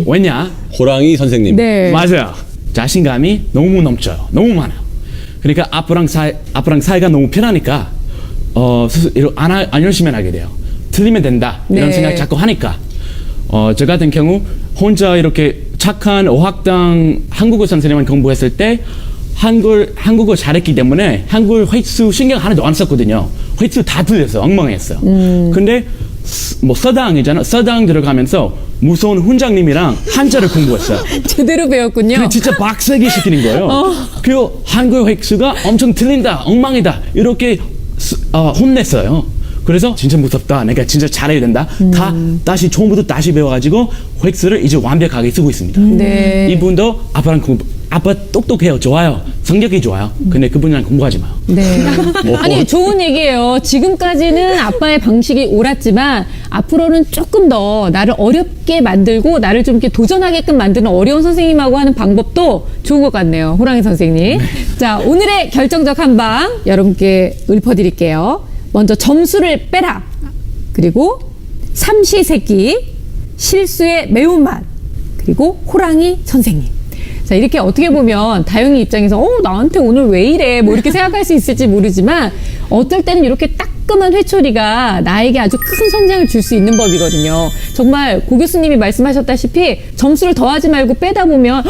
Speaker 7: 왜냐?
Speaker 3: 호랑이 선생님.
Speaker 5: 네.
Speaker 7: 맞아요. 자신감이 너무 넘쳐요. 너무 많아요. 그러니까 아빠랑 사이가 너무 편하니까 안 열심히 하게 돼요. 틀리면 된다 이런
Speaker 5: 네.
Speaker 7: 생각 자꾸 하니까 저 같은 경우 혼자 이렇게 착한 어학당 한국어 선생님만 공부했을 때 한국어 잘했기 때문에 한글 횟수 신경 하나도 안 썼거든요. 횟수 다 틀렸어요. 엉망했어요. 근데 뭐 서당이잖아. 서당 들어가면서 무서운 훈장님이랑 한자를 공부했어요.
Speaker 5: 제대로 배웠군요.
Speaker 7: 그 진짜 박사기 시키는 거예요. 그리고 한국 획수가 엄청 틀린다, 엉망이다 이렇게 혼냈어요. 그래서 진짜 무섭다. 내가 진짜 잘해야 된다. 다시 처음부터 다시 배워가지고 획수를 이제 완벽하게 쓰고 있습니다.
Speaker 5: 네.
Speaker 7: 이분도 아빠 똑똑해요. 좋아요. 성격이 좋아요. 근데 그분이랑 공부하지 마요.
Speaker 5: 네.
Speaker 7: 뭐.
Speaker 5: 아니 좋은 얘기예요. 지금까지는 아빠의 방식이 옳았지만 앞으로는 조금 더 나를 어렵게 만들고 나를 좀 이렇게 도전하게끔 만드는 어려운 선생님하고 하는 방법도 좋은 것 같네요. 호랑이 선생님. 자, 오늘의 결정적 한방 여러분께 읊어드릴게요. 먼저 점수를 빼라. 그리고 삼시세끼, 실수의 매운맛, 그리고 호랑이 선생님. 자, 이렇게 어떻게 보면 다영이 입장에서 나한테 오늘 왜 이래 뭐 이렇게 생각할 수 있을지 모르지만 어떨 때는 이렇게 따끔한 회초리가 나에게 아주 큰 성장을 줄 수 있는 법이거든요. 정말 고 교수님이 말씀하셨다시피 점수를 더하지 말고 빼다 보면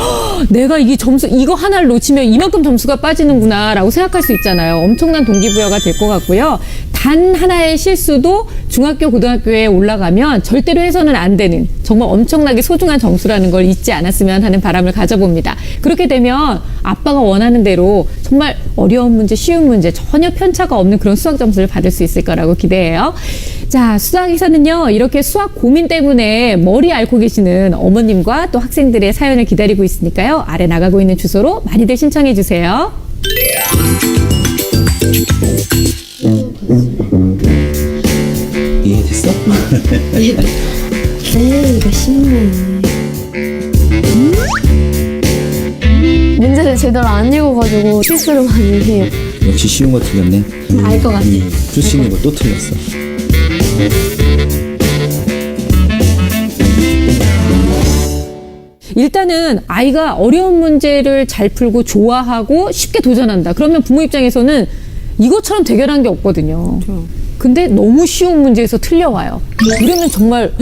Speaker 5: 내가 이 점수 이거 하나를 놓치면 이만큼 점수가 빠지는구나 라고 생각할 수 있잖아요. 엄청난 동기부여가 될 것 같고요. 단 하나의 실수도 중학교 고등학교에 올라가면 절대로 해서는 안 되는 정말 엄청나게 소중한 점수라는 걸 잊지 않았으면 하는 바람을 가져봅니다. 그렇게 되면 아빠가 원하는 대로 정말 어려운 문제, 쉬운 문제 전혀 편차가 없는 그런 수학 점수를 받을 수 있을 거라고 기대해요. 자, 수학에서는요, 이렇게 수학 고민 때문에 머리 앓고 계시는 어머님과 또 학생들의 사연을 기다리고 있으니까요. 아래 나가고 있는 주소로 많이들 신청해 주세요.
Speaker 1: 이해됐어?
Speaker 2: 이거 쉽네. 문제를 제대로 안 읽어가지고 실수를 많이 해요.
Speaker 1: 역시 쉬운 거 틀렸네.
Speaker 2: 알 것 같아.
Speaker 1: 주식이 거 또 틀렸어.
Speaker 5: 일단은 아이가 어려운 문제를 잘 풀고 좋아하고 쉽게 도전한다. 그러면 부모 입장에서는 이것처럼 대결한 게 없거든요. 근데 너무 쉬운 문제에서 틀려와요. 이러면 정말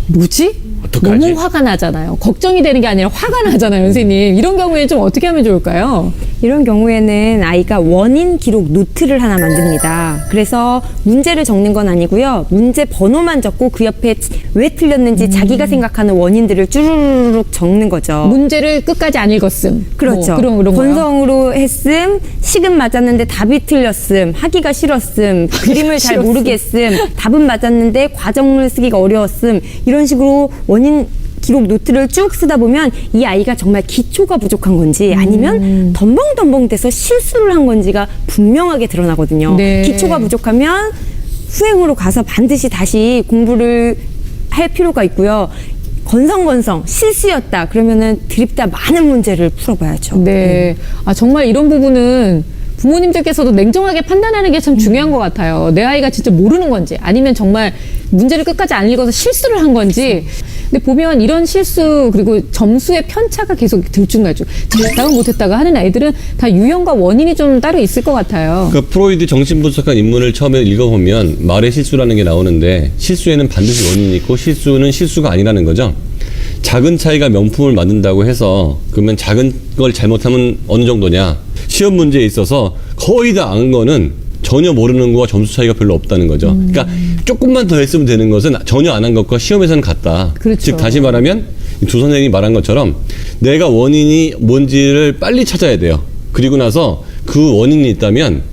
Speaker 5: 뭐지?
Speaker 7: 어떡하지?
Speaker 5: 너무 화가 나잖아요. 걱정이 되는 게 아니라 화가 나잖아요, 선생님. 이런 경우에 좀 어떻게 하면 좋을까요?
Speaker 4: 이런 경우에는 아이가 원인 기록 노트를 하나 만듭니다. 그래서 문제를 적는 건 아니고요. 문제 번호만 적고 그 옆에 왜 틀렸는지 자기가 생각하는 원인들을 쭈르륵 적는 거죠.
Speaker 5: 문제를 끝까지 안 읽었음.
Speaker 4: 그렇죠.
Speaker 5: 뭐 그런 거요.
Speaker 4: 건성으로 했음, 식은 맞았는데 답이 틀렸음, 하기가 싫었음, 그림을 잘
Speaker 5: 싫었음.
Speaker 4: 모르겠음, 답은 맞았는데 과정을 쓰기가 어려웠음, 이런 식으로 원인 기록 노트를 쭉 쓰다 보면 이 아이가 정말 기초가 부족한 건지 아니면 덤벙덤벙 돼서 실수를 한 건지가 분명하게 드러나거든요.
Speaker 5: 네.
Speaker 4: 기초가 부족하면 수행으로 가서 반드시 다시 공부를 할 필요가 있고요. 건성건성 실수였다 그러면은 드립다 많은 문제를 풀어봐야죠.
Speaker 5: 네. 아, 정말 이런 부분은 부모님들께서도 냉정하게 판단하는 게 참 중요한 것 같아요. 내 아이가 진짜 모르는 건지 아니면 정말 문제를 끝까지 안 읽어서 실수를 한 건지. 근데 보면 이런 실수 그리고 점수의 편차가 계속 들쭉날쭉 잘했다가 못했다가 하는 아이들은 다 유형과 원인이 좀 따로 있을 것 같아요.
Speaker 3: 그러니까 프로이드 정신분석학 인문을 처음에 읽어보면 말의 실수라는 게 나오는데 실수에는 반드시 원인이 있고 실수는 실수가 아니라는 거죠. 작은 차이가 명품을 만든다고 해서 그러면 작은 걸 잘못하면 어느 정도냐. 시험 문제에 있어서 거의 다 안 거는 전혀 모르는 거와 점수 차이가 별로 없다는 거죠. 그러니까 조금만 더 했으면 되는 것은 전혀 안 한 것과 시험에서는 같다.
Speaker 5: 그렇죠.
Speaker 3: 즉 다시 말하면 두 선생님이 말한 것처럼 내가 원인이 뭔지를 빨리 찾아야 돼요. 그리고 나서 그 원인이 있다면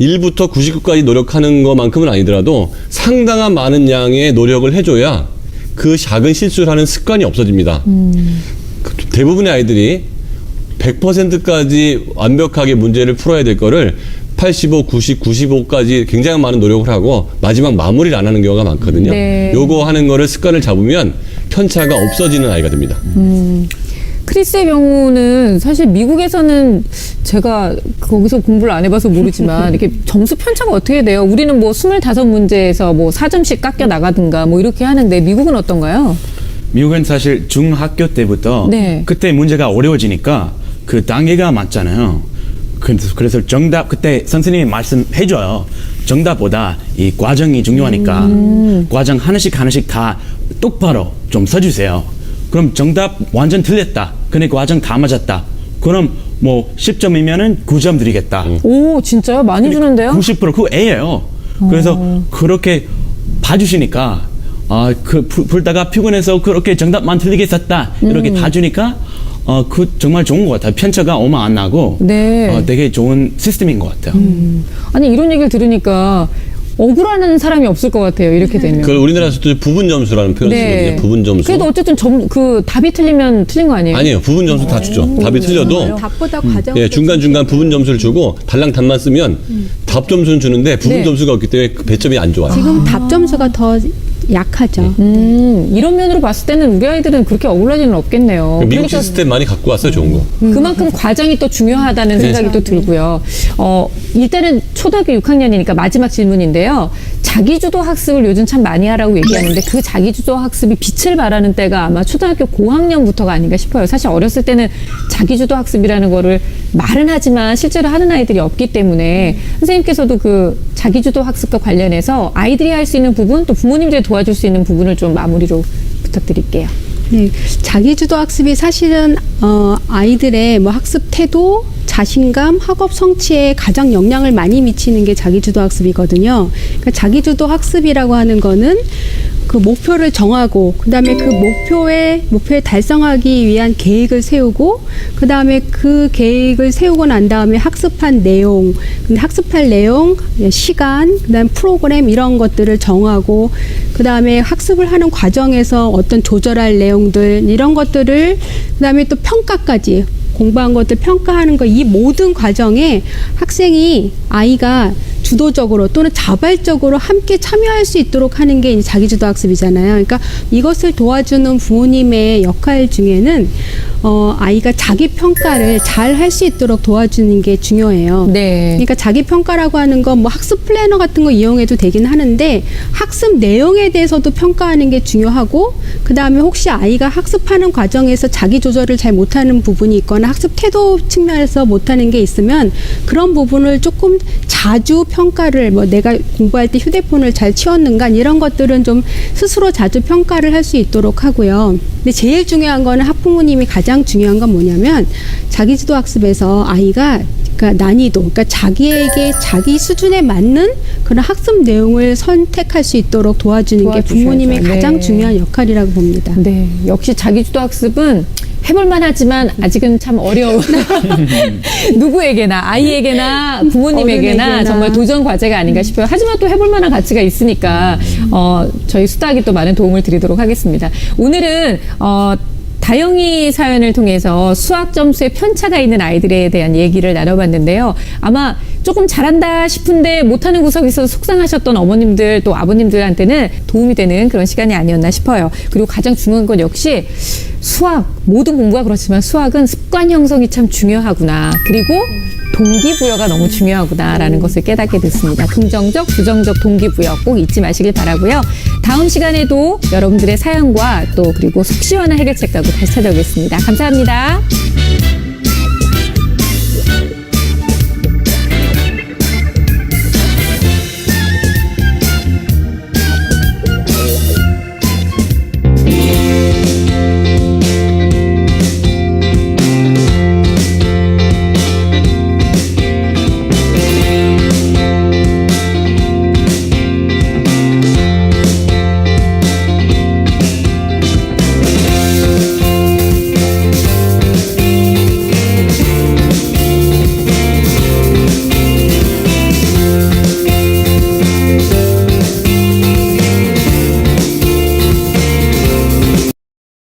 Speaker 3: 1부터 99까지 노력하는 것만큼은 아니더라도 상당한 많은 양의 노력을 해줘야 그 작은 실수를 하는 습관이 없어집니다. 대부분의 아이들이 100%까지 완벽하게 문제를 풀어야 될 거를 85, 90, 95까지 굉장히 많은 노력을 하고 마지막 마무리를 안 하는 경우가 많거든요.
Speaker 5: 네.
Speaker 3: 요거 하는 거를 습관을 잡으면 편차가 없어지는 아이가 됩니다.
Speaker 5: 크리스의 경우는 사실 미국에서는 제가 거기서 공부를 안 해봐서 모르지만 이렇게 점수 편차가 어떻게 돼요? 우리는 뭐 25문제에서 뭐 4점씩 깎여 나가든가 뭐 이렇게 하는데 미국은 어떤가요?
Speaker 7: 미국은 사실 중학교 때부터
Speaker 5: 네.
Speaker 7: 그때 문제가 어려워지니까 그 단계가 맞잖아요. 그래서 정답 그때 선생님이 말씀해줘요. 정답보다 이 과정이 중요하니까 과정 하나씩 다 똑바로 좀 써주세요. 그럼 정답 완전 틀렸다. 근데 과정 다 맞았다. 그럼 뭐 10점이면은 9점 드리겠다.
Speaker 5: 오, 진짜요? 많이 주는데요?
Speaker 7: 90% 그 A예요. 그래서 그렇게 봐주시니까 풀다가 피곤해서 그렇게 정답만 틀리게 썼다 이렇게 봐주니까 그 정말 좋은 것 같아요. 편차가 얼마 안 나고
Speaker 5: 네.
Speaker 7: 되게 좋은 시스템인 것 같아요.
Speaker 5: 아니 이런 얘기를 들으니까 억울하는 사람이 없을 것 같아요. 이렇게 되면.
Speaker 3: 그걸 우리나라에서도 부분 점수라는 표현을 쓰거든요. 부분 점수.
Speaker 5: 그래도 어쨌든 그 답이 틀리면 틀린 거 아니에요?
Speaker 3: 아니에요. 부분 점수 다 주죠. 답이 틀려도
Speaker 6: 답보다 과정.
Speaker 3: 예, 중간중간 부분 점수를 주고 달랑 답만 쓰면 답 점수는 주는데 부분
Speaker 5: 네.
Speaker 3: 점수가 없기 때문에 그 배점이 안 좋아요.
Speaker 6: 지금 답 점수가 더 약하죠.
Speaker 5: 이런 면으로 봤을 때는 우리 아이들은 그렇게 억울할 일은 없겠네요.
Speaker 3: 미국 시스템 많이 갖고 왔어요. 좋은 거.
Speaker 5: 그만큼 과정이 또 중요하다는 생각이 또 들고요. 일단은 초등학교 6학년이니까 마지막 질문인데요. 자기주도 학습을 요즘 참 많이 하라고 얘기하는데 그 자기주도 학습이 빛을 발하는 때가 아마 초등학교 고학년부터가 아닌가 싶어요. 사실 어렸을 때는 자기주도 학습이라는 거를 말은 하지만 실제로 하는 아이들이 없기 때문에 선생님께서도 그 자기주도 학습과 관련해서 아이들이 할 수 있는 부분 또 부모님들이 도와줄 수 있는 부분을 좀 마무리로 부탁드릴게요.
Speaker 6: 네, 자기주도 학습이 사실은 아이들의 뭐 학습 태도, 자신감, 학업 성취에 가장 영향을 많이 미치는 게 자기주도 학습이거든요. 그러니까 자기주도 학습이라고 하는 거는 그 목표를 정하고 그다음에 그 목표에 달성하기 위한 계획을 세우고 그다음에 그 계획을 세우고 난 다음에 학습한 내용, 근데 학습할 내용, 시간, 그다음 프로그램 이런 것들을 정하고 그다음에 학습을 하는 과정에서 어떤 조절할 내용들 이런 것들을 그다음에 또 평가까지 공부한 것들 평가하는 거 이 모든 과정에 아이가 주도적으로 또는 자발적으로 함께 참여할 수 있도록 하는 게 이제 자기주도 학습이잖아요. 그러니까 이것을 도와주는 부모님의 역할 중에는 아이가 자기 평가를 잘 할 수 있도록 도와주는 게 중요해요.
Speaker 5: 네.
Speaker 6: 그러니까 자기 평가라고 하는 건 뭐 학습 플래너 같은 거 이용해도 되긴 하는데 학습 내용에 대해서도 평가하는 게 중요하고 그 다음에 혹시 아이가 학습하는 과정에서 자기 조절을 잘 못하는 부분이 있거나 학습 태도 측면에서 못하는 게 있으면 그런 부분을 조금 자주 평가를 뭐 내가 공부할 때 휴대폰을 잘 치웠는가 이런 것들은 좀 스스로 자주 평가를 할 수 있도록 하고요. 근데 제일 중요한 거는 학부모님이 가장 중요한 건 뭐냐면 자기주도 학습에서 아이가 그러니까 난이도, 그러니까 자기에게 자기 수준에 맞는 그런 학습 내용을 선택할 수 있도록 도와주는 게
Speaker 5: 도와주셔야죠.
Speaker 6: 부모님의
Speaker 5: 네.
Speaker 6: 가장 중요한 역할이라고 봅니다.
Speaker 5: 네, 역시 자기주도 학습은 해볼만 하지만 아직은 참 어려운 누구에게나 아이에게나 부모님에게나
Speaker 6: 어른에게나.
Speaker 5: 정말 도전 과제가 아닌가 싶어요. 하지만 또 해볼 만한 가치가 있으니까 저희 수다학이 또 많은 도움을 드리도록 하겠습니다. 오늘은 다영이 사연을 통해서 수학 점수에 편차가 있는 아이들에 대한 얘기를 나눠봤는데요. 아마 조금 잘한다 싶은데 못하는 구석이 있어서 속상하셨던 어머님들 또 아버님들한테는 도움이 되는 그런 시간이 아니었나 싶어요. 그리고 가장 중요한 건 역시 수학, 모든 공부가 그렇지만 수학은 습관 형성이 참 중요하구나. 그리고 동기부여가 너무 중요하구나라는 것을 깨닫게 됐습니다. 긍정적, 부정적 동기부여 꼭 잊지 마시길 바라고요. 다음 시간에도 여러분들의 사연과 또 그리고 속 시원한 해결책 가지고 다시 찾아오겠습니다. 감사합니다.